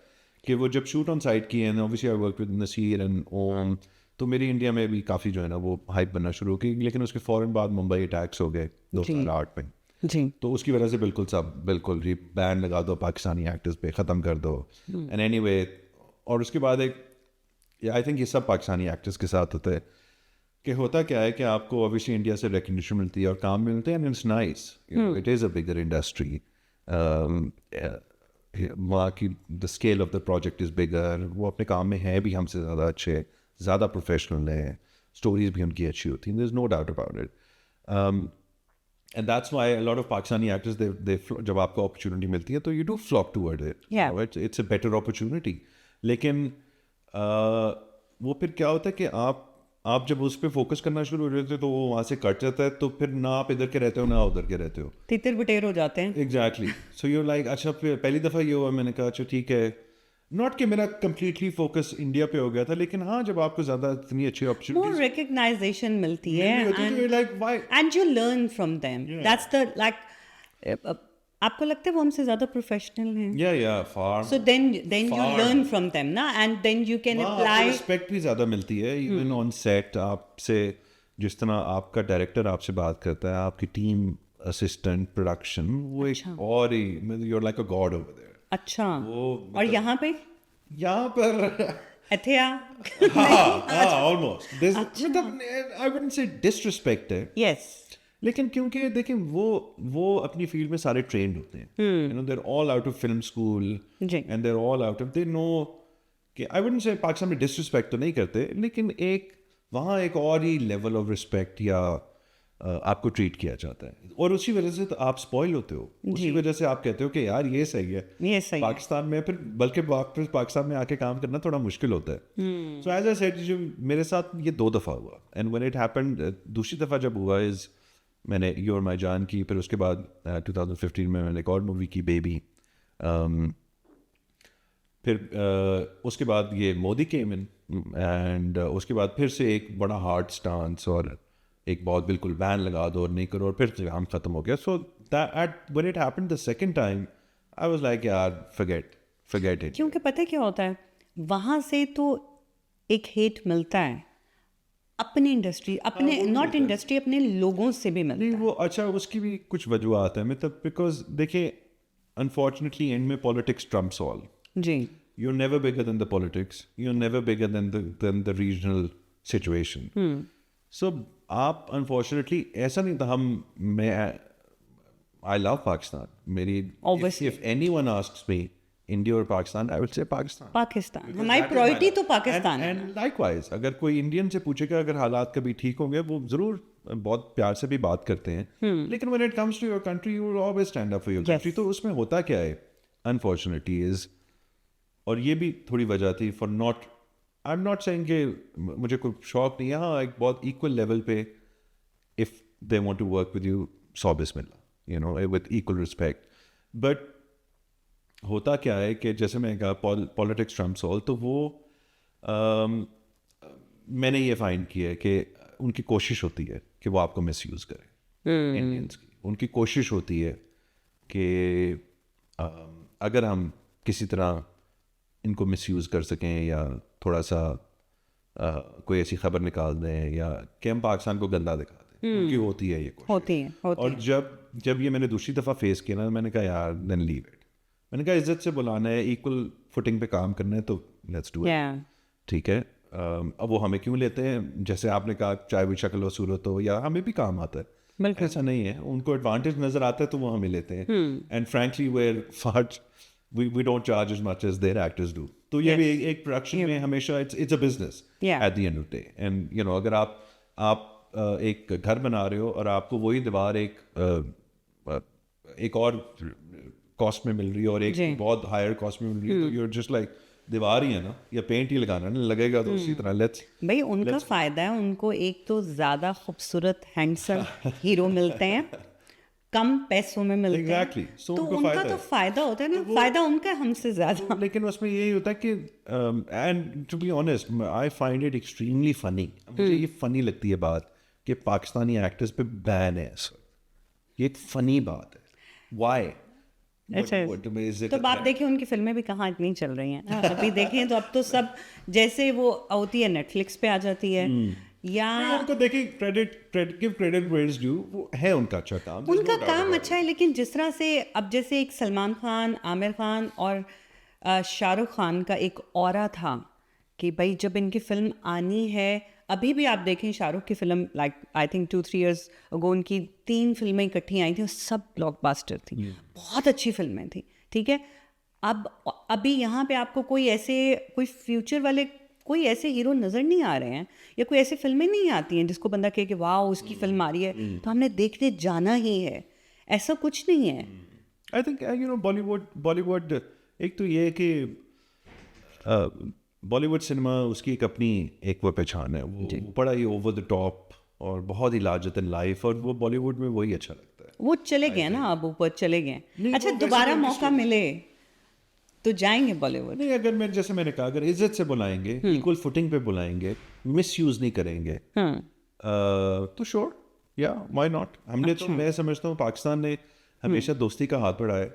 कि वो जब shoot on site की and obviously I worked with Nasir and Om, तो मेरी इंडिया में भी काफ़ी जो है ना वो हाइप बनना शुरू हो गई, लेकिन उसके फ़ौरन बाद मुंबई अटैक्स हो गए 2008 में. जी तो उसकी वजह से बिल्कुल जी बैन लगा दो पाकिस्तानी एक्टर्स पे, ख़त्म कर दो. एंड एनीवे, और उसके बाद आई थिंक ये सब पाकिस्तानी एक्टर्स के साथ होता है कि होता क्या है कि आपको ऑब्वियसली इंडिया से रिकग्निशन मिलती है और काम मिलते हैं, and it's nice, it is a bigger industry. वहाँ की the scale of the project is bigger, वो अपने काम में है भी हमसे ज़्यादा अच्छे, ज़्यादा प्रोफेशनल हैं, स्टोरीज भी उनकी अच्छी होती हैं, there is no doubt about it. And that's why a lot of Pakistani actors, जब आपको opportunity मिलती है तो you do flock toward it. Yeah. You know, it's a better opportunity. लेकिन वो फिर क्या होता है कि आप जब उस पर फोकस करना शुरू हो जाते हो तो वो वहाँ से कट जाता है, तो फिर ना आप इधर के रहते हो ना उधर के रहते हो. तितर बिटेर हो जाते हैं. एग्जैक्टली. सो यू लाइक, अच्छा फिर पहली दफ़ा ये हुआ, मैंने कहा अच्छा ठीक है, नॉट कि मेरा कंप्लीटली फोकस इंडिया पे हो गया था, लेकिन हाँ जब आपको ज़्यादा इतनी अच्छी more अपॉर्चुनिटीज recognition मिलती है like why, and you learn from them. That's the like आपको लगता है वो हमसे ज़्यादा प्रोफेशनल हैं. या फार. So then you Far. learn from them ना, and then you can apply. Respect भी ज़्यादा मिलती है इवन ऑन सेट. आपसे जिस तरह आपका डायरेक्टर आपसे बात करता है, आपकी टीम असिस्टेंट प्रोडक्शन, वो एक और ही, you're like a god over there. अच्छा. वो और यहाँ पे यहाँ पर अथिया. ऑलमोस्ट मतलब आई वुडंट से डिसरिस्पेक्ट है, Yes. लेकिन क्योंकि देखें वो अपनी फील्ड में सारे ट्रेंड होते हैं, you know, they are all out of film school जी. And they are all out of, they know कि आई वुडंट से पाकिस्तान में डिसरिस्पेक्ट तो नहीं करते, लेकिन एक वहाँ एक और ही लेवल ऑफ रिस्पेक्ट या आपको ट्रीट किया जाता है, और उसी वजह से तो आप स्पॉइल होते हो. उसी वजह से आप कहते हो कि यार ये सही है. ये सही है. पाकिस्तान में फिर बल्कि वापस पाकिस्तान में आके काम करना थोड़ा मुश्किल होता है. सो एज आई सेड, जो मेरे साथ ये 2 दफ़ा हुआ, एंड व्हेन इट हैपेंड, दूसरी दफ़ा जब हुआ इज़ मैंने यू और माई जान की, फिर उसके बाद 2015 में मैंने एक और मूवी की बेबी, फिर उसके बाद ये मोदी केम इन, एंड उसके बाद फिर से एक बड़ा हार्ड स्टांस और एक बहुत बिल्कुल बैन लगा दो और नहीं करो, और फिर काम ख़त्म हो गया. So that when it happened the second time, I was like यार फॉरगेट इट. क्योंकि पता है क्या होता है, वहाँ से तो एक हेट मिलता है अपनी इंडस्ट्री, अपने नॉट इंडस्ट्री, अपने लोगों से भी मिलता नहीं है. वो अच्छा, उसकी भी कुछ वजूहत है मतलब, बिकॉज देखिए अनफॉर्चुनेटली एंड में पॉलिटिक्स ट्रम्प्स ऑल. जी. You're never bigger than the politics. You're never bigger than the regional situation. So आप unfortunately ऐसा नहीं था. I love Pakistan. Obviously. If anyone asks me India or Pakistan, I would say Pakistan. Pakistan हमारी priority तो पाकिस्तान है. And likewise, अगर कोई Indian से पूछेगा अगर हालात कभी ठीक होंगे, वो जरूर बहुत प्यार से भी बात करते हैं, लेकिन when it comes to your country, you will always stand up for your country. तो उसमें होता क्या है unfortunately is, और ये भी थोड़ी वजह थी for not, I am not saying कि मुझे कोई शौक नहीं है, हाँ एक बहुत इक्वल लेवल पे if they want to work with you, so बिस्मिल्लाह, you know, with equal respect. But होता क्या है कि जैसे मैंने कहा पॉलिटिक्स ट्रम्प्स ऑल, तो वो मैंने ये फाइंड किया है कि उनकी कोशिश होती है कि वो आपको मिसयूज़ करें इंडियंस की. उनकी कोशिश होती है कि अगर हम किसी तरह इनको मिसयूज़ कर सकें या थोड़ा सा कोई ऐसी खबर निकाल दें या कि हम पाकिस्तान को गंदा दिखा दें, उनकी होती है ये कोशिश. होती है. और जब ये मैंने दूसरी दफ़ा फेस किया ना, मैंने कहा यार देन लीव इट. मैंने कहा इज्जत से बुलाना है, इक्वल फुटिंग पे काम करना है, तो लेट्स डू इट. ठीक है. अब वो हमें क्यों लेते हैं, जैसे आपने कहा चाहे भी शक्ल व सूरत हो, या हमें भी काम आता है, ऐसा नहीं है. उनको एडवांटेज नज़र आता है तो वो हमें लेते हैं. And frankly we don't charge as much as their actors do. तो ये भी एक प्रोडक्शन में हमेशा it's a business at the end of the day. And you know, अगर आप एक घर बना रहे हो और आपको वही दीवार एक और कॉस्ट में मिल रही है और एक बहुत हायर कॉस्ट में मिल रही है, तो you're just like दीवार ही है ना, या पेंट ही लगाना ना, लगेगा तो उसी तरह. भाई उनका फायदा है, उनको एक तो ज्यादा खूबसूरत हैंडसम हीरो मिलते हैं, कम पैसों में मिलते हैं. Exactly. So तो उनका तो फायदा होता है ना, फायदा उनका हमसे ज्यादा. लेकिन उसमें यही होता है कि and to be honest I find it extremely funny. मुझे ये फनी लगती है बात कि पाकिस्तानी एक्टर्स पे बैन है. ये एक फनी बात है. Why? अच्छा तो अब आप देखिए उनकी फिल्में भी कहाँ इतनी चल रही हैं ना. अभी देखें तो अब तो सब जैसे वो होती है नेटफ्लिक्स पे आ जाती है या उनको देखिए give credit where is due. वो है उनका अच्छा काम. There's उनका no doubt काम about अच्छा है. लेकिन जिस तरह से अब जैसे एक सलमान खान, आमिर खान और शाहरुख खान का एक ऑरा था कि भाई जब इनकी फिल्म आनी है. अभी भी आप देखें शाहरुख की film like I think 2-3 years ago उनकी 3 फिल्में इकट्ठी आई थी और सब ब्लॉकबस्टर थी. बहुत अच्छी फिल्में थी. ठीक है. अब अभी यहाँ पे आपको कोई फ्यूचर वाले कोई ऐसे हीरो नज़र नहीं आ रहे हैं या कोई ऐसी फिल्में नहीं आती हैं जिसको बंदा कहे कि वाह उसकी फिल्म आ रही है तो हमने देखने जाना ही है. ऐसा कुछ नहीं है. आई थिंक बॉलीवुड एक तो ये है कि बॉलीवुड सिनेमा उसकी एक अपनी एक वो पहचान है. वो बड़ा ही ओवर द टॉप और बहुत ही लार्जर देन लाइफ. और वो बॉलीवुड में वही अच्छा लगता है. वो चले गए ना अब ऊपर चले गए. अच्छा वो दोबारा वैसे मौका मिले तो जाएंगे बॉलीवुड. नहीं, अगर मैं जैसे मैंने कहा अगर इज्जत से बुलाएंगे, इक्वल फुटिंग पे बुलाएंगे, मिस यूज नहीं करेंगे तो श्योर या व्हाई नॉट. हमने तो मैं समझता हूँ पाकिस्तान ने हमेशा दोस्ती का हाथ बढ़ाया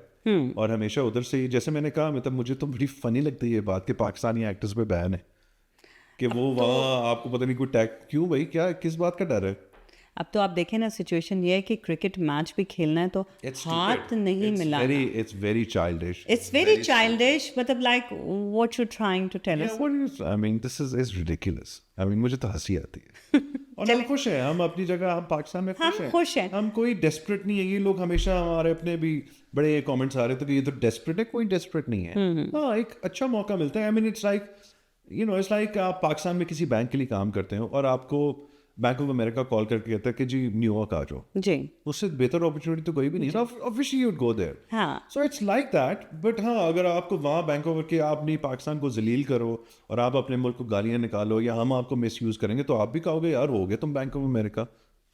और हमेशा उधर से ही जैसे मैंने कहा मतलब मुझे तो बड़ी फनी लगती है ये बात कि पाकिस्तानी एक्टर्स पे बैन है कि वो वहाँ आपको पता नहीं कोई टैग क्यों भाई क्या किस बात का डर है. अब तो आप देखें ना सिचुएशन ये है कि क्रिकेट मैच भी खेलना है तो हाथ नहीं मिला. It's very childish. It's very childish. मतलब like what you're trying to tell us. Yeah, what is, I mean, this is ridiculous. I mean, मुझे तो हंसी आती है. और हम खुश हैं. हम अपनी जगह हम पाकिस्तान में खुश हैं. हम कोई desperate नहीं है. ये लोग हमेशा हमारे अपने भी बड़े कमेंट्स आ रहे थे कि ये तो desperate है. कोई desperate नहीं है. हाँ एक अच्छा मौका मिलता है. I mean, it's like आप पाकिस्तान में किसी बैंक के लिए काम करते हो और आपको बैंक ऑफ अमेरिका कॉल करके कहता है कि जी न्यूयॉर्क आ जाओ. जी उससे बेहतर अपॉर्चुनिटी तो कोई भी नहीं है. Obviously you would go there. हाँ so it's like that. But हाँ अगर आपको वहाँ बैंक ऑफ के आप नहीं पाकिस्तान को जलील करो और आप अपने मुल्क को गालियाँ निकालो या हम आपको मिस यूज़ करेंगे तो आप भी कहोगे यार हो गए तुम बैंक ऑफ अमेरिका.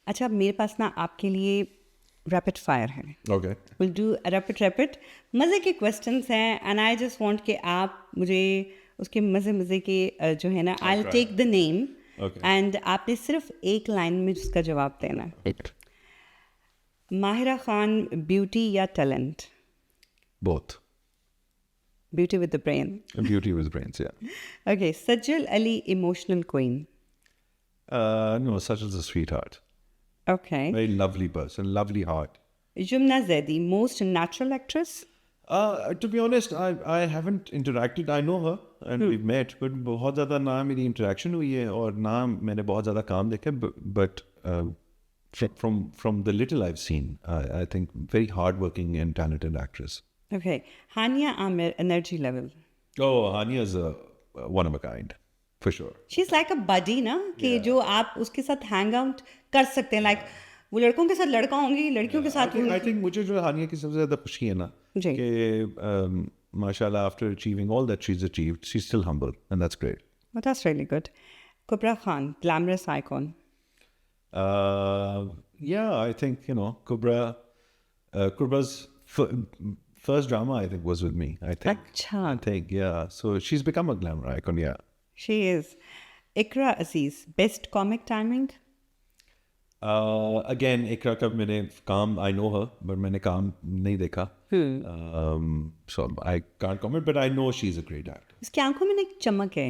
अच्छा मेरे पास ना आपके लिए रैपिड फायर है. ओके विल डू रैपिड मज़े के क्वेश्चंस हैं एंड आई जस्ट वांट कि आप मुझे उसके मज़े के जो है ना I will take the name and आपने सिर्फ एक लाइन में उसका जवाब देना. माहिरा खान ब्यूटी या talent? Both. Beauty with the brain. Beauty with brains या. Okay Sajal Ali emotional queen? No, such is a sweetheart. Okay. Very lovely person, lovely heart. Jumna Zaidi, most natural actress? To be honest, I haven't interacted. I know her and we've met, but बहुत ज़्यादा ना मेरी interaction हुई है और ना मैंने बहुत ज़्यादा काम देखा. But from the little I've seen, I think very hardworking and talented actress. Okay. Hania Amir, energy level? Oh, Hania is one of a kind, for sure. She's like a buddy ना कि जो आप उसके साथ hang out कर सकते हैं. Like वो लड़कों के साथ लड़का होंगी, लड़कियों के साथ I think मुझे जो हानिया की सबसे ज़्यादा खुशी है ना कि माशाल्लाह after achieving all that she's achieved, she's still humble and that's great. Well, that's really good. Kubra Khan, glamorous icon? Yeah, I think Kubra's first drama I think was with me. I think yeah. So she's become a glamour icon. Yeah. She is. Ikra Aziz, best comic timing? Again, Ikra का मैंने काम I know her, but मैंने काम नहीं देखा. So I can't comment, but I know she's a great actor. उसकी आंखों में ना एक चमक है.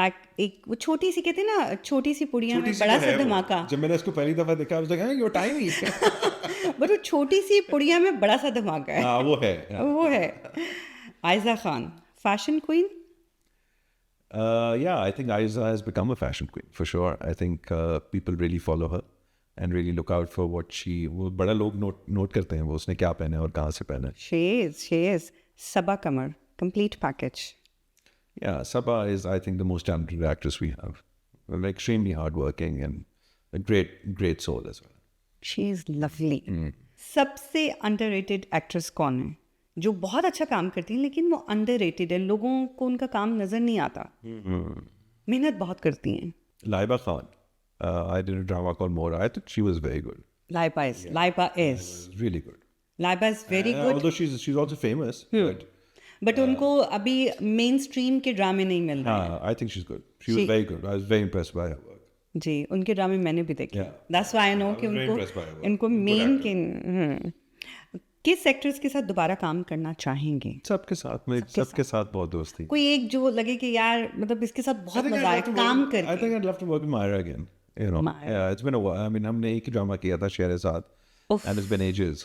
Like एक वो छोटी सी कहते हैं ना छोटी सी पुड़िया में बड़ा सा धमाका. जब मैंने उसको पहली दफा देखा, I was like, hey, you're tiny. But वो छोटी सी पुड़िया में बड़ा सा धमाका है. हाँ वो है. वो है. Aiza Khan, fashion queen? Yeah, I think Aiza has become a fashion queen for sure. I think people really follow her and really look out for what वो बड़ा लोग नोट करते हैं वो उसने क्या पहना है और कहाँ से पहना है. She is. Sabaa Qamar, complete package. Yeah, Sabaa is I think the most talented actress we have. Extremely hardworking and a great soul as well. She is lovely. सबसे underrated actress कौन है जो बहुत अच्छा काम करती है लेकिन वो underrated है, लोगों को उनका काम नजर नहीं आता, मेहनत बहुत करती हैं? Laiba Khan. I did a drama called Mora. I think she was very good. Laiba is really good. Laiba is very good. Although she's also famous. But उनको अभी मेन स्ट्रीम के ड्रामे नहीं मिल रहे हैं. I think she's good. She was very good. I was very impressed by her work. जी, उनके ड्रामे मैंने भी देखे। Yeah. That's why I know I कि was very उनको impressed by her work. इनको Good मेन actor. किस एक्ट्रेस के साथ दोबारा काम करना चाहेंगे? सबके साथ मेरी सबके सबके साथ बहुत दोस्ती कोई एक जो लगे कि यार मतलब इसके साथ I बहुत think मजा I'd आए love to काम work. I करके। think I'd love to work with Myra again. You know, Myra. yeah, it's been a while. I mean, हमने एक ही ड्रामा किया था शेरज़ाद, Oof. and it's been ages.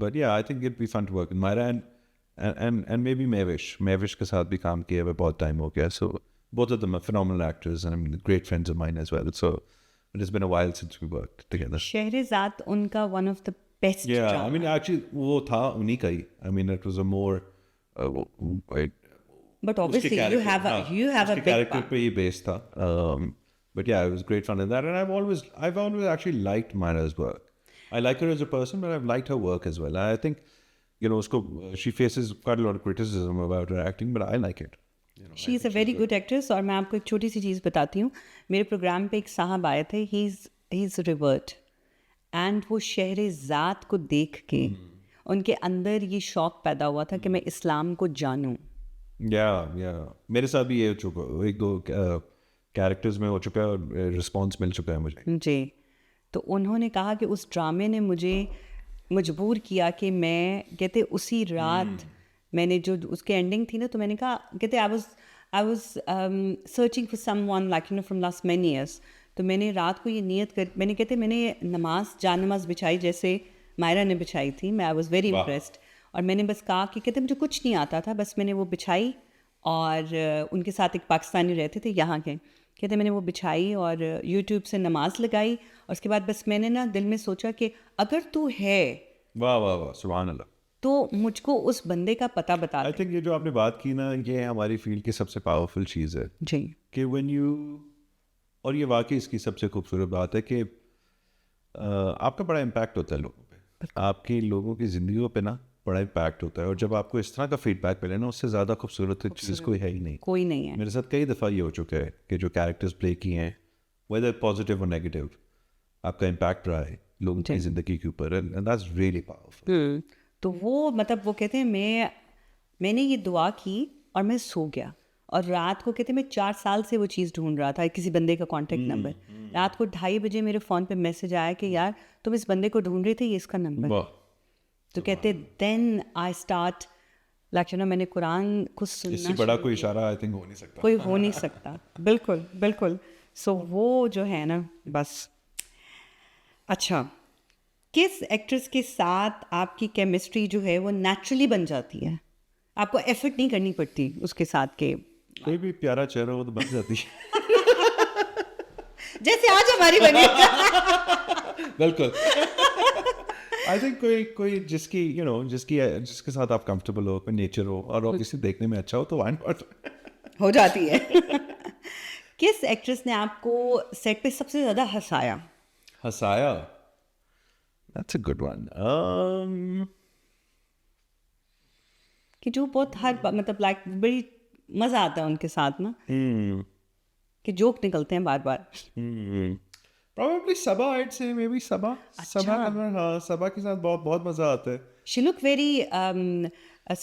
But yeah, I think it'd be fun to work with Myra and maybe Mavish. Mavish के साथ भी काम किया हुआ बहुत time हो गया. So both of them are phenomenal actors and I mean, great friends of mine as well. So it's been a while since we worked together. Shehrzad उनका one of the best Yeah, I mean, actually, वो था उन्हीं का ही. I mean, it was a more but उसके obviously you character- have हाँ, you have a उसके big character पे ही based था. But yeah, it was great fun in that, and I've always actually liked Myra's work. I like her as a person, but I've liked her work as well. I think, you know, she faces quite a lot of criticism about her acting, but I like it. You know, she is a very good actress. और मैं आपको एक छोटी सी चीज़ बताती हूँ। मेरे programme पे एक साहब आए थे, ही इज़ रिवर्ट, एंड वो शहरज़ाद को देख के उनके अंदर ये शौक पैदा हुआ था कि मैं इस्लाम को जानूँ। yeah. मेरे साथ भी ये हो चुका, एक दो कैरेक्टर्स में हो चुका है और रिस्पॉन्स मिल चुका है मुझे. जी, तो उन्होंने कहा कि उस ड्रामे ने मुझे मजबूर किया कि मैं कहते उसी रात मैंने जो उसके एंडिंग थी ना, तो मैंने कहा कहते I was searching for someone like you know from last many years. तो मैंने रात को ये नियत कर, मैंने कहते मैंने नमाज बिछाई जैसे मायरा ने बिछाई थी। मैं आई वाज वेरी इम्प्रेस्ड और मैंने बस कहा कि कहते मुझे कुछ नहीं आता था, बस मैंने वो बिछाई और उनके साथ एक पाकिस्तानी रहते थे यहाँ के, कहते मैंने वो बिछाई और यूट्यूब से नमाज लगाई और उसके बाद बस मैंने ना दिल में सोचा कि अगर तू है वाह सुभान अल्लाह. तो मुझको उस बंदे का पता बता आई दे। थिंक ये जो आपने बात की ना, ये हमारी फील्ड की सबसे पावरफुल चीज़ है जी कि व्हेन यू, और ये वाकई इसकी सबसे खूबसूरत बात है कि आपका बड़ा इम्पैक्ट होता है लोगों पे, आपकी लोगों की ज़िंदगियों पे ना बड़ा इम्पैक्ट होता है. और जब आपको इस तरह का फीडबैक मिले ना, उससे ज़्यादा खूबसूरत चीज़ कोई है ही नहीं. कोई नहीं है। मेरे साथ कई दफ़ा ये हो चुका है कि जो कैरेक्टर्स प्ले किए हैं, वेदर पॉजिटिव और नेगेटिव, आपका इम्पैक्ट रहा है लोगों की ज़िंदगी के ऊपर, एंड दैट्स रियली पावरफुल. तो वो मतलब वो कहते हैं मैंने ये दुआ की और मैं सो गया और रात को कहते मैं 4 साल से वो चीज़ ढूंढ रहा था, किसी बंदे का कांटेक्ट नंबर। रात को 2:30 बजे मेरे फ़ोन पे मैसेज आया कि यार तुम इस बंदे को ढूंढ रहे थे, ये इसका नंबर। वाह. तो कहते then I start like you know, मैंने कुरान को इससे सुनना बड़ा कोई इशारा आई थिंक हो नहीं सकता. कोई हो नहीं सकता। बिल्कुल बिल्कुल। सो वो जो है ना बस। अच्छा, किस एक्ट्रेस के साथ आपकी केमिस्ट्री जो है वो नेचुरली बन जाती है, आपको एफर्ट नहीं करनी पड़ती उसके साथ के? कोई भी प्यारा चेहरा हो तो बन जाती है. जैसे आज हमारी बनी। बिल्कुल. आई थिंक कोई जिसकी जिसके साथ आप कंफर्टेबल हो, कोई नेचर हो और ऑब्वियसली देखने में अच्छा हो तो वाइन हो जाती है। किस एक्ट्रेस ने आपको सेट पे सबसे ज़्यादा हंसाया? That's a good one. कि जो बहुत मतलब लाइक बड़ी मज़ा आता है उनके साथ ना, कि जोक निकलते हैं बार बार। Probably Sabah, I'd say maybe Sabah. Sabah के साथ बहुत बहुत मजा आता है. She look very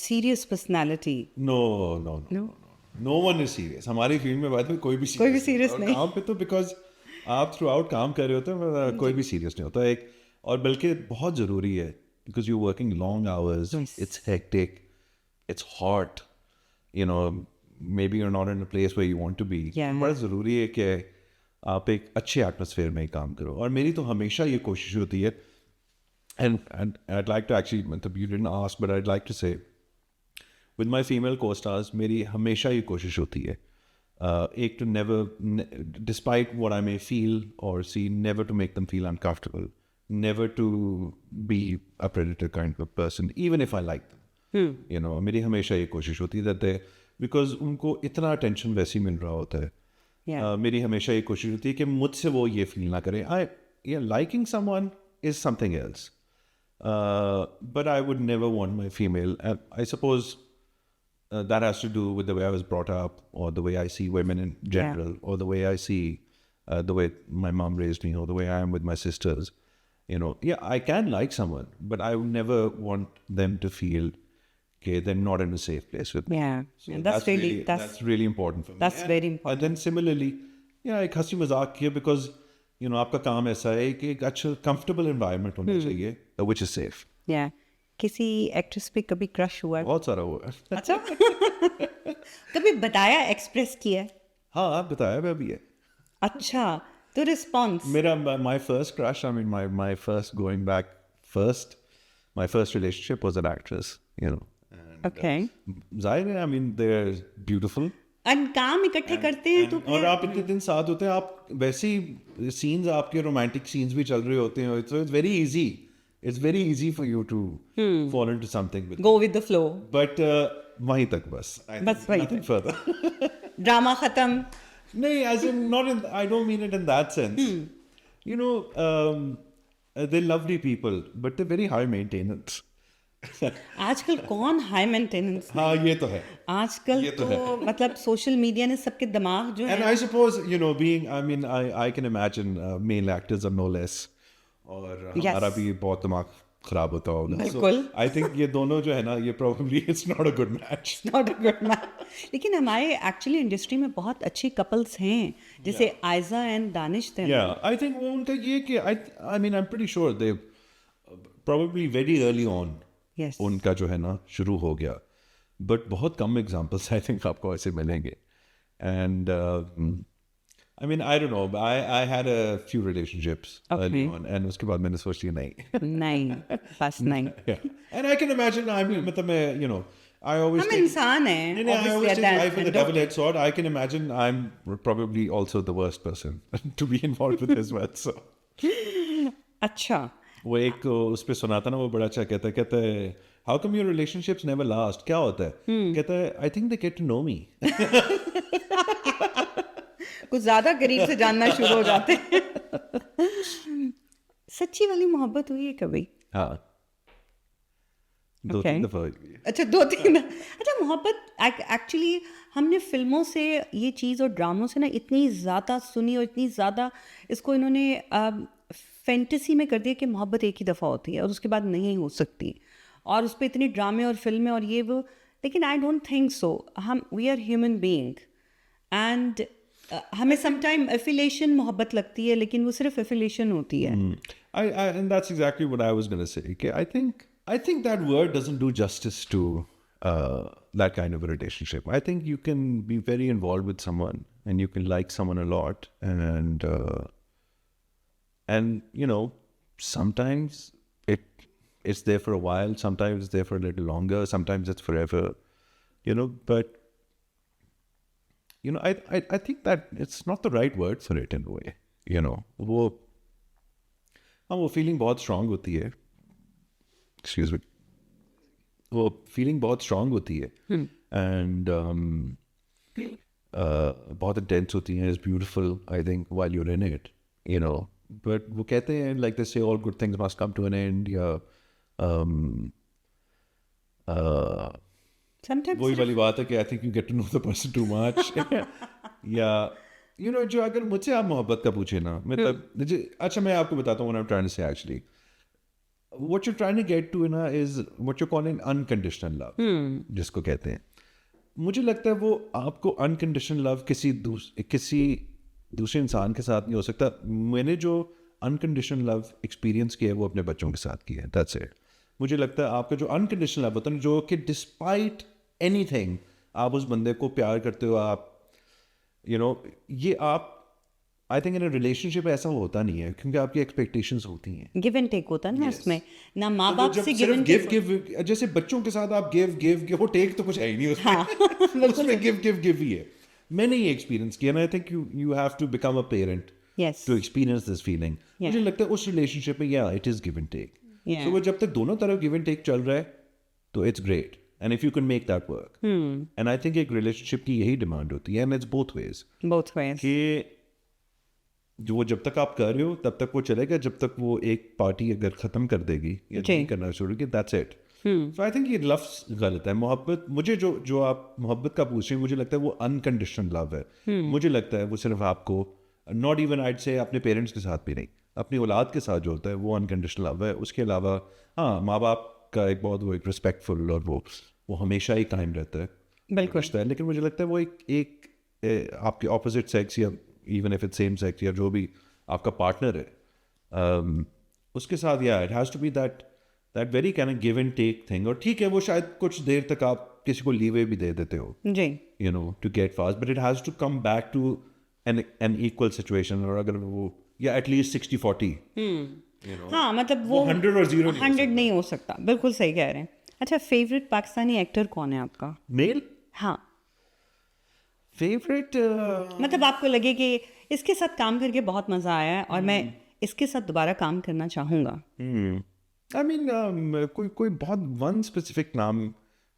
serious personality. No one is serious. हमारी फील्ड में बात में कोई भी serious नहीं. काम पे तो बिकॉज आप थ्रू आउट काम कर रहे होते हैं, कोई भी सीरियस नहीं होता. एक और बल्कि बहुत ज़रूरी है because you working long hours, it's hectic, it's hot, you know, maybe you're not in a place where you want to be. बड़ा ज़रूरी है कि आप एक अच्छे एटमोसफेयर में ही काम करो. और मेरी तो हमेशा ये कोशिश होती है, and I'd like to actually, मतलब you didn't ask but I'd like to say, with my female co-stars मेरी हमेशा ये कोशिश होती है एक to never, despite what I may feel or see, never to make them feel uncomfortable, never to be a predator kind of person even if I like them. You know, मेरी हमेशा ये कोशिश होती है that they, because उनको इतना attention वैसे ही मिल रहा होता है. मेरी हमेशा ये कोशिश होती है कि मुझसे वो ये फील ना करें. Liking someone is something else, but I would never want my female, I suppose that has to do with the way I was brought up or the way I see women in general, or the way I see the way my mom raised me, or the way I am with my sisters. You know, I can like someone, but I would never want them to feel okay, they're not in a safe place with me. Yeah, So and that's really important for me. That's very important. And then similarly, या एक हंसी मजाक किया, because you no आपका काम ऐसा है कि एक अच्छा कंफर्टेबल एनवायरनमेंट होना चाहिए विच इज सेफ. या किसी एक्ट्रेस पे कभी क्रश हुआ है? बहुत सारा हुआ है. अच्छा कभी बताया, एक्सप्रेस किया है? हाँ, आप बताया मैं भी है. अच्छा, तो रिस्पॉन्स? मेरा my first crush, I mean my first going back first, my first relationship was an actress, you know. And, okay. जाहिर है, I mean they're beautiful. और काम इकट्ठे करते हैं तो और फिर आप इतने दिन साथ होते हैं, आप वैसे ही सीन्स, आपके रोमांटिक सीन्स भी चल रहे होते हैं, so it's very easy. It's very easy for you to fall into something with. Go with the flow. But वहीं तक बस. बस वहीं Nothing further. ड्रामा खत्म. No, as in not in. I don't mean it in that sense. You know, they're lovely people, but they're very high maintenance. आजकल कौन high maintenance? हाँ, ये तो है. आजकल ये तो तो मतलब सोशल मीडिया ने सबके दिमाग जो And है. I suppose, you know, I can imagine male actors are no less. और Yes. हमारा भी बहुत दिमाग खराब होता होगा. बिल्कुल. So, I think ये दोनों जो है ना, ये probably it's not a good match. Not a good match. लेकिन हमारे एक्चुअली इंडस्ट्री में बहुत अच्छे कपल्स हैं, जैसे आयजा एंड दानिश थे. Yeah, I think वो उनका ये कि I mean I'm pretty sure they probably very early on yes. उनका जो है ना शुरू हो गया, बट बहुत कम एग्जांपल्स आई थिंक आपको ऐसे मिलेंगे. And I mean I don't no, I had a few relationships early on, and उसके बाद मैंने सोच लिया नहीं. नहीं, बस नहीं. And I can imagine, I mean मतलब मैं यू नो आई ऑलवेज हम इंसान हैं. I obviously always at take that life with a end of- double-edged sword. I can imagine I'm probably also the worst person to be involved with as well. So अच्छा. वो एक उस पे सुना था ना, वो बड़ा अच्छा कहता है how come your relationships never last. क्या होता है? कहता है I think they get to know me. कुछ ज्यादा करीब से जानना शुरू हो जाते हैं. सच्ची वाली मोहब्बत हुई है कभी? हाँ, दो Okay. तीन दफा हुई है. अच्छा, 2-3. अच्छा, मोहब्बत एक्चुअली हमने फिल्मों से ये चीज़ और ड्रामों से ना इतनी ज़्यादा सुनी और इतनी ज़्यादा इसको इन्होंने फैंटेसी में कर दिया कि मोहब्बत एक ही दफ़ा होती है और उसके बाद नहीं हो सकती, और उस पर इतनी ड्रामे और फिल्में और ये वो. लेकिन आई डोंट थिंक सो. हम we are human being and हमें समटाइम एफिलेशन मोहब्बत लगती है, लेकिन वो सिर्फ एफिलेशन होती है. And that's exactly what I was going to say. Okay, I think that word doesn't do justice to that kind of a relationship. I think you can be very involved with someone and you can like someone a lot, and you know, sometimes it's there for a while, sometimes it's there for a little longer, sometimes it's forever, you know. But you know, I think that it's not the right word for it in a way, you know. वो feeling बहुत strong होती है. Excuse me. वो feeling बहुत strong होती है and बहुत intense होती है. It's beautiful I think while you are in it, you know. But वो कहते हैं like they say all good things must come to an end, या Sometimes वही वाली बात है कि I think you get to know the person too much. या यू नो, जो अगर मुझसे आप मोहब्बत का पूछे ना, मतलब अच्छा मैं आपको बताता हूँ what I am trying to say. Actually what you're trying to get to ना is what you're calling unconditional love, जिसको कहते हैं. मुझे लगता है वो आपको unconditional love किसी दूसरे इंसान के साथ नहीं हो सकता. मैंने जो unconditional love experience किया है वो अपने बच्चों के साथ किया है. That's it. मुझे लगता है आपका जो unconditional love होता है, जो कि despite anything आप उस बंदे को प्यार करते हो, आप you know, ये आप आई थिंक इन रिलेशनशिप ऐसा होता नहीं है, क्योंकि आपकी एक्सपेक्टेशंस होती हैं. गिव एंड टेक होता है ना उसमें, ना माँ तो बाप जब से सिर्फ गिव एंड गिव जैसे बच्चों के साथ आप गिव वो टेक तो कुछ है ही नहीं उसमें. उसमें गिव ही है. मैंने ये एक्सपीरियंस किया ना. I think you have to become a parent yes. To experience this feeling. मुझे लगता है उस रिलेशनशिप में या it is give and take. So वो जब तक दोनों तरफ गिव एंड टेक चल रहा है तो it's great, and if you can make that work. And I think एक रिलेशनशिप की यही डिमांड होती है, एंड इट्स बोथ वेज. कि जो वो जब तक आप कर रहे हो तब तक वो चलेगा, जब तक वो एक पार्टी अगर ख़त्म कर देगी या नहीं करना शुरू की, that's it. So I think ये लफ्ज़ गलत है. मोहब्बत, मुझे जो आप मोहब्बत का पूछ रहे हैं, मुझे लगता है वो अनकंडीशनल लव है. मुझे लगता है वो सिर्फ आपको, नॉट इवन आइड से अपने पेरेंट्स के साथ भी नहीं, अपनी औलाद के साथ जो होता है वो अनकंडीशनल लव है. उसके अलावा हाँ, माँ बाप का एक बहुत वो एक रिस्पेक्टफुल और वो हमेशा ही कायम रहता है, बिल्कुल. लेकिन मुझे लगता है वो एक आपके ऑपोजिट सेक्स या even if it same sex या जो भी आपका पार्टनर है, उसके साथ या it has to be that very can give and take thing. और ठीक है, वो शायद कुछ देर तक आप किसी को लीवे भी दे देते हो, जी you know, to get fast, but it has to come back to an equal situation. और अगर वो या at least 60-40, you know, हाँ, मतलब वो 100 और 0 नहीं हो 100 नहीं हो सकता, बिल्कुल सही कह रहे हैं. अच्छा, फेवरेट पाकिस्तानी एक्टर कौन है आपका? मेल हाँ, फेवरेट. मतलब आपको लगे कि इसके साथ काम करके बहुत मज़ा आया है और मैं इसके साथ दोबारा काम करना चाहूँगा. आई मीन कोई बहुत वन स्पेसिफिक नाम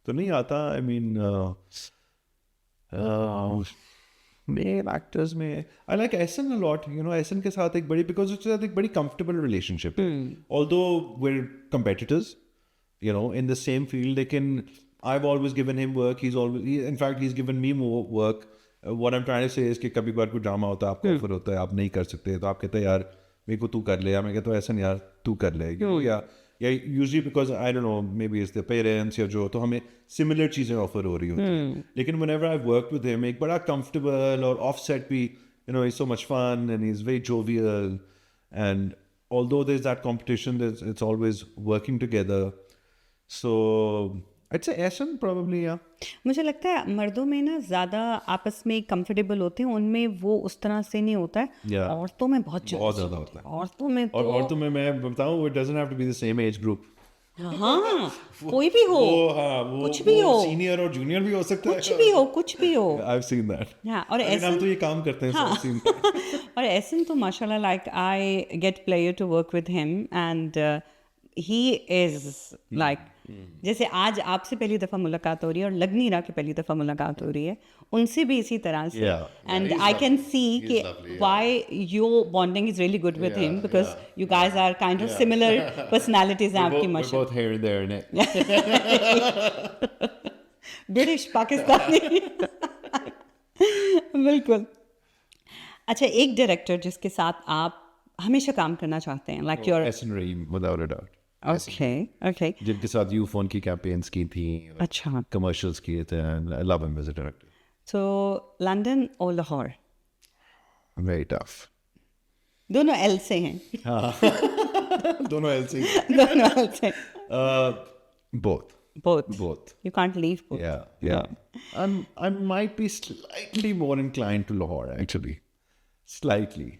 तो नहीं आता. आई मीन मेल एक्टर्स में I like Ahsan a lot. You know, Ahsan के साथ एक बड़ी, बिकॉज उसके साथ एक बड़ी कंफर्टेबल रिलेशनशिप है. Although we are competitors, you know, in the same field. Lekin I've always given him work. In fact, he's given me more work. What I'm trying to say is कि कभी बार कोई drama होता है, आपको offer होता है, आप नहीं कर सकते, तो आप कहते हैं यार मेरे को तू कर ले, या मैं कहता हूँ ऐसा नहीं यार तू कर ले, या usually because I don't no, may be is the parents या जो, तो हमें सिमिलर चीज़ें ऑफर हो रही होती हैं. लेकिन whenever I've worked with him, एक बड़ा कंफर्टेबल और ऑफ सेट भी, you know, he's so much fun and he's very jovial, and although there's that competition, it's always working together. So I'd say Ashen probably, yeah. मुझे लगता है मर्दों में ना ज़्यादा आपस में कंफर्टेबल होते हैं, उनमें वो उस तरह से नहीं होता है. Yeah. औरतों में बहुत ज़्यादा होता है. औरतों में और तो औरतों में मैं बताऊँ, it doesn't have to be the same age group. हाँ, कोई भी हो, वो कुछ भी हो, सीनियर और जूनियर भी हो सकता है. कुछ भी हो. I've seen that. हाँ, और I mean, हम तो ये काम करते हैं, so I've seen that. और एसन तो माशाल्लाह, like I get player to work with him and he is like, जैसे आज आपसे पहली दफ़ा मुलाकात हो रही है और लग नहीं रहा कि पहली दफ़ा मुलाकात हो रही है, उनसे भी इसी तरह से. एंड आई कैन सी कि why your bonding is really good with him, because you guys are kind of similar personalities हैं आपकी. We're both here and there, innit? British Pakistani. बिल्कुल. अच्छा, एक डायरेक्टर जिसके साथ आप हमेशा काम करना चाहते हैं, like your. Ashen Reem, without a doubt. Okay जिनके साथ यू फोन की कैंपेन्स की थी, अच्छा. कमर्शियल्स किए थे, and I love him as a director. So London और लाहौर Very tough. दोनों एल से हैं. दोनों ऐसे. दोनों एल से. Both. Both. You can't leave both. Yeah. I might be slightly more inclined to Lahore, actually. Slightly.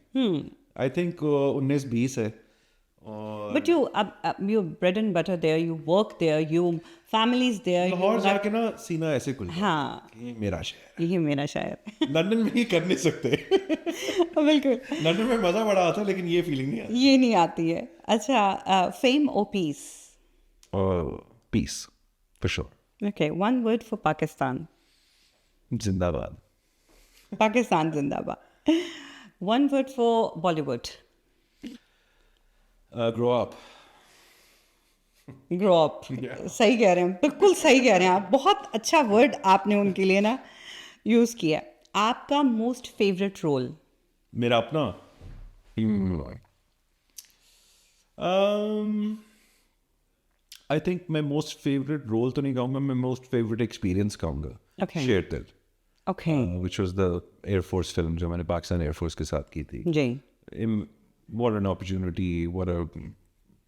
I think 19-20 है. But you bread and butter there, you work there, you family's there. Lahore जाके ना सीना ऐसे खुल जाता हाँ, है, ये मेरा शहर. यही मेरा शायर. लंदन में ये कर नहीं सकते. बिल्कुल, लंदन में मजा बड़ा आता है, लेकिन ये फीलिंग नहीं आती. ये नहीं आती है. अच्छा, fame or peace? Peace, for sure. Okay, one word for Pakistan. जिंदाबाद. Pakistan जिंदाबाद. One word for Bollywood. Grow up. Grow up. सही कह रहे हैं, बिल्कुल सही कह रहे हैं आप. बहुत अच्छा वर्ड आपने उनके लिए ना यूज़ किया. आपका मोस्ट फेवरेट रोल? मेरा अपना. I think मैं मोस्ट फेवरेट रोल तो नहीं कहूँगा, मैं मोस्ट फेवरेट एक्सपीरियंस कहूँगा. Okay. Shared Dil, Okay. which was the Air Force film जो मैंने पाकिस्तान Air Force के साथ की थी. जी. What an opportunity, what a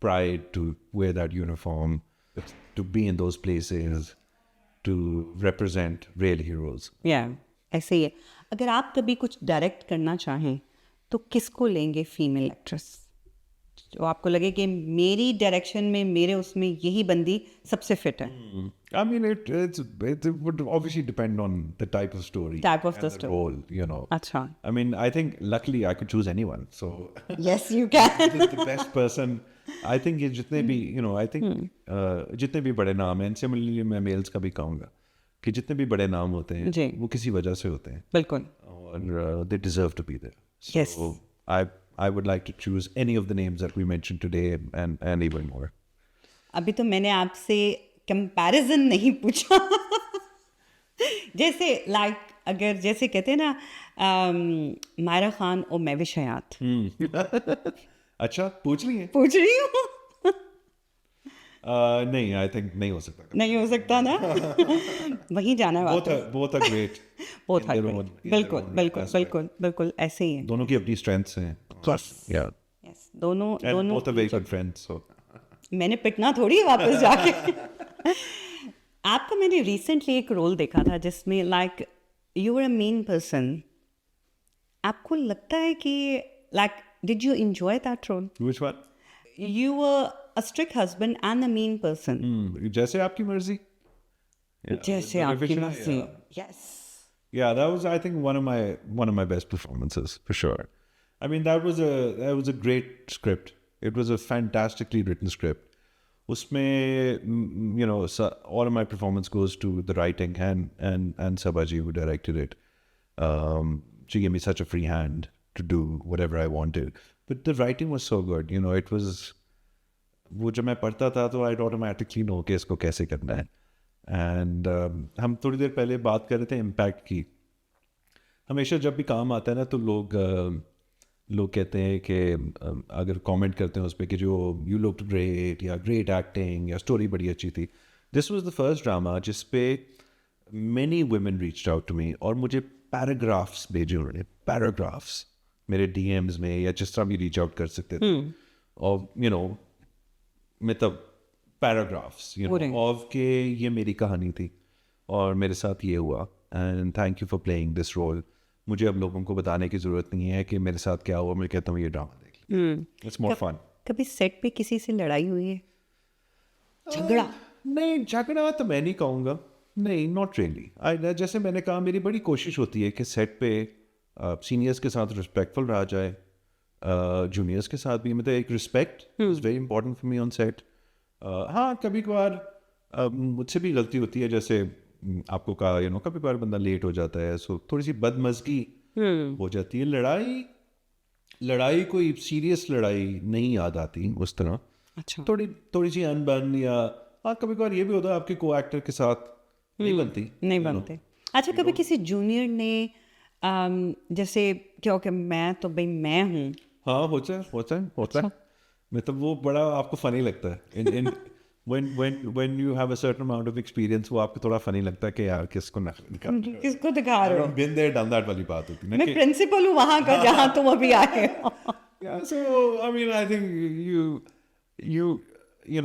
pride to wear that uniform, to be in those places, to represent real heroes. Yeah, ऐसे ही है. अगर आप कभी कुछ डायरेक्ट करना चाहें तो किसको लेंगे फीमेल एक्ट्रेस जो आपको लगे कि मेरी डायरेक्शन में, मेरे उसमें यही बंदी सबसे फिट है? I mean, it would obviously depend on the type of story. Type of and the the story. role, you know. अच्छा. I mean, I think luckily I could choose anyone. So Yes, you can. the best person. I think ये जितने भी, you know, I think जितने भी बड़े नाम हैं, similarly मैं मेल्स का भी कहूँगा कि जितने भी बड़े नाम होते हैं, जी. वो किसी वजह से होते हैं. बिल्कुल. और they deserve to be there. So Yes. I would like to choose any of the names that we mentioned today and even more. अभी तो मैंने आपसे कंपैरिजन नहीं पूछा. जैसे लाइक अगर जैसे कहते हैं ना मायरा खान और महविश हयात. अच्छा, पूछ रही है. पूछ रही हूँ. नहीं, आई थिंक नहीं हो सकता. नहीं हो सकता ना. वहीं जाना है both वापस. are both are great. बहुत in their hard. own- in their बिल्कुल own बिल्कुल aspect. बिल्कुल बिल्कुल ऐसे ही है. दोनों की अपनी strengths हैं. Yeah. Yes, दोनों And दोनों both are very good friends. So मैंने पिटना थोड़ी है वापस जाके. आपका मैंने रिसेंटली एक रोल देखा था जिसमें like you are a mean person. आपको लगता है कि like did you enjoy that role? which one? You were a strict husband and a mean person. जैसे आपकी मर्जी. Yeah, जैसे the आपकी revision, मर्जी. yeah. Yes. Yeah, that was I think one of my best performances for sure. I mean that was a great script. It was a fantastically written script. Usme, you know, all of my performance goes to the writing and Sabaji who directed it. She gave me such a free hand to do whatever I wanted. But the writing was so good. You know, it was. वो जब मैं पढ़ता था तो आई automatically no कि इसको कैसे करना है. एंड हम थोड़ी देर पहले बात कर रहे थे इम्पैक्ट की. हमेशा जब भी काम आता है ना तो लोग कहते हैं कि अगर कमेंट करते हैं उस पर कि जो यू लुक्ड ग्रेट या ग्रेट एक्टिंग या स्टोरी बड़ी अच्छी थी. This was the first drama जिस पे many women reached out to me और मुझे पैराग्राफ्स भेजे उन्होंने. पैराग्राफ्स मेरे डीएम्स में या जिस तरह भी रीच आउट कर सकते थे. और यू नो मतलब पैराग्राफ्स यू नो ऑफ के ये मेरी कहानी थी और मेरे साथ ये हुआ and thank you for playing this role. मुझे अब लोगों को बताने की ज़रूरत नहीं है कि मेरे साथ क्या हुआ. मैं कहता हूँ ये ड्रामा देख लीजिए. It's more fun. कभी सेट पे किसी से लड़ाई हुई है? झगड़ा? नहीं, झगड़ा तो मैं नहीं कहूँगा. नहीं, नॉट रियली. जैसे मैंने कहा मेरी बड़ी कोशिश होती है कि सेट पे सीनियर्स के साथ रिस्पेक्टफुल रहा जाए. जूनियर्स के साथ भी मतलब एक respect is very important for me on set. हाँ, कभी कभार मुझसे भी गलती होती है. जैसे आपको कहा यू नो कभी कभार बंदा लेट हो जाता है सो थोड़ी सी बदमज़गी हो जाती है. लड़ाई कोई सीरियस लड़ाई नहीं याद आती उस तरह. अच्छा. थोड़ी सी अनबन या हाँ कभी कभार ये भी होता है आपके को एक्टर के साथ नहीं बनती. नहीं बनते. अच्छा, कभी किसी जूनियर ने जैसे क्योंकि मैं तो भाई मैं हूँ. हाँ होता है. मतलब वो बड़ा आपको फनी लगता है. when you have a certain amount of experience वो आपको थोड़ा फनी लगता है कि यार किसको किसको दिखा रहे हो? been there done that वाली बात होती है मैं प्रिंसिपल हूँ वहाँ का जहाँ तुम अभी आए हो. Yeah, so I mean I think you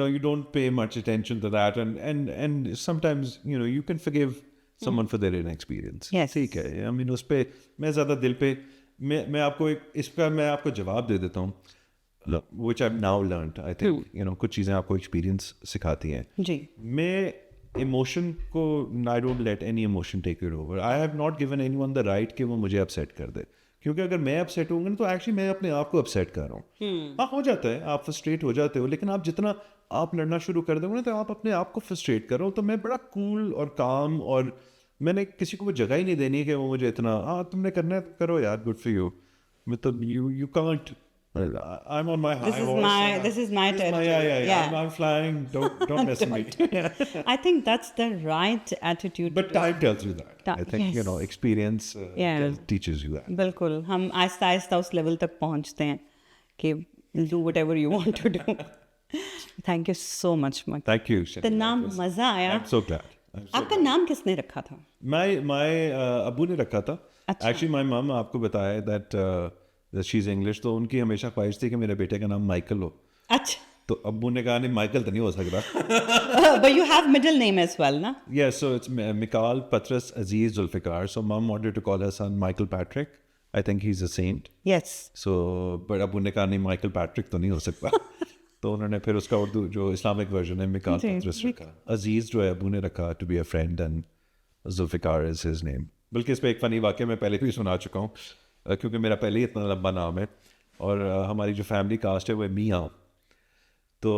know you don't pay much attention to that and sometimes you know you can forgive someone for their inexperience. Yes. ठीक है. I mean उस पे मैं ज़्यादा दिल पे मैं आपको इसका मैं आपको जवाब दे देता हूँ. Which I've now learned. I think you know कुछ चीज़ें आपको एक्सपीरियंस सिखाती हैं. जी. मैं इमोशन को I don't let any emotion take it over. I have not given anyone the right कि वो मुझे अपसेट कर दे. क्योंकि अगर मैं अपसेट होऊंगा ना तो एक्चुअली मैं अपने आप को अपसेट कर रहा हूँ. हाँ हो जाता है, आप फ्रस्ट्रेट हो जाते हो, लेकिन आप जितना आप लड़ना शुरू कर दोगे ना तो आप अपने आप को फ्रस्ट्रेट कर रहे हो. तो मैं बड़ा कूल और काम और मैंने किसी को वो जगह ही नहीं देनी कि वो मुझे इतना हाँ तुमने करना है करो यार गुड फॉर यू. मतलब you can't. I'm on my high horse. This is my territory. Yeah. I'm flying. Don't mess with me. I think that's the right attitude. But time tells you that. I think you know experience teaches you that. बिल्कुल. हम आहिस्ता आहिस्ता उस level तक पहुंचते हैं कि do whatever you want to do. Thank you so much, Mak. Thank you. तो नाम मजा आया. I'm so glad. आपका नाम किसने रखा था? My अबू ने रखा था. अच्छा. Actually my mom आपको बताया that she's English तो उनकी हमेशा ख्वाहिश थी कि मेरे बेटे का नाम माइकल हो. अच्छा. तो अब्बू ने कहा नहीं माइकल तो नहीं हो सकता. But you have middle name as well, ना? Yeah, so it's Mikal Patras Aziz Zulfikar. So mom wanted to call her son Michael Patrick. I think he's a saint. Yes. So but अब्बू ने कहा नहीं Michael Patrick तो नहीं हो सकता. तो उन्होंने फिर उसका उर्दू जो इस्लामिक वर्जन है मिकाल पत्रस रखा. अजीज़ जो है अबू ने रखा to be a friend and Zulfiqar is his name. बल्कि इस पर एक फ़नी वाक़या मैं पहले भी सुना चुका हूँ क्योंकि मेरा पहले ही इतना लंबा नाम है और हमारी जो फैमिली कास्ट है वो है मियाँ. तो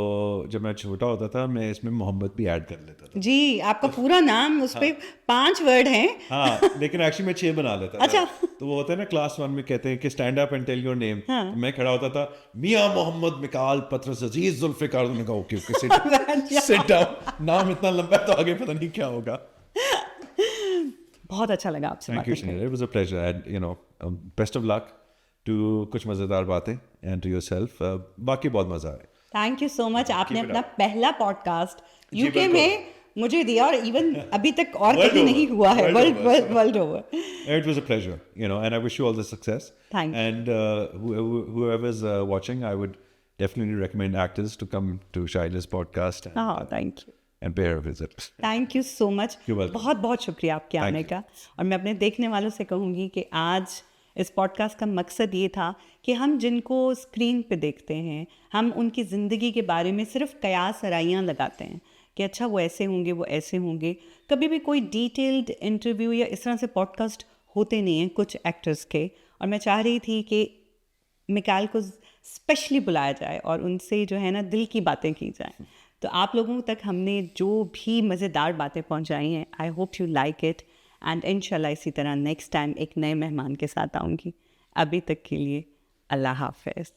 जब मैं छोटा होता था मैं इसमें मोहम्मद भी ऐड कर लेता था. जी आपका पूरा नाम उस पे 5 वर्ड हैं. हाँ लेकिन एक्चुअली मैं 6 बना लेता था. अच्छा. तो वो होता है ना क्लास 1 में कहते हैं कि stand up and tell your name. मैं खड़ा होता था मियाँ मोहम्मद मिकाल पत्रस अजीज जुल्फ़िकार. उन्होंने कहा ओके ओके सिट डाउन. नाम इतना लंबा है तो आगे पता नहीं क्या होगा. बहुत अच्छा लगा आपसे बात करके. It was a pleasure and you know best of luck to कुछ मज़ेदार बातें and to yourself. बाकी बहुत मज़ा आया. थैंक यू सो मच, आपने Keep it अपना up. पहला पॉडकास्ट जी, यूके बिल्कुल। में मुझे दिया और इवन अभी तक और World कहीं over. नहीं हुआ है, World over, so- world over. It was a pleasure, and I wish you all the success. Thank you. And whoever's watching, I would definitely recommend actors to come to Shaila's podcast thank you, and pay her a visit. Thank you so much. You're welcome. बहुत बहुत शुक्रिया आपके Thank आने you. का। और मैं अपने देखने वालों से कहूँगी कि आज इस पॉडकास्ट का मकसद ये था कि हम जिनको स्क्रीन पे देखते हैं, हम उनकी ज़िंदगी के बारे में सिर्फ कयास आराइयाँ लगाते हैं कि अच्छा वो ऐसे होंगे, वो ऐसे होंगे। कभी भी कोई डिटेल्ड इंटरव्यू या इस तरह से पॉडकास्ट होते नहीं हैं कुछ एक्टर्स के। और मैं चाह रही थी कि मिकाल को स्पेशली बुलाया जाए और उनसे जो है ना दिल की बातें की जाएं। तो आप लोगों तक हमने जो भी मज़ेदार बातें पहुंचाई हैं, I hope you like it. And इंशाल्लाह इसी तरह नेक्स्ट टाइम एक नए मेहमान के साथ आऊँगी। अभी तक के लिए अल्लाह हाफ़िज़।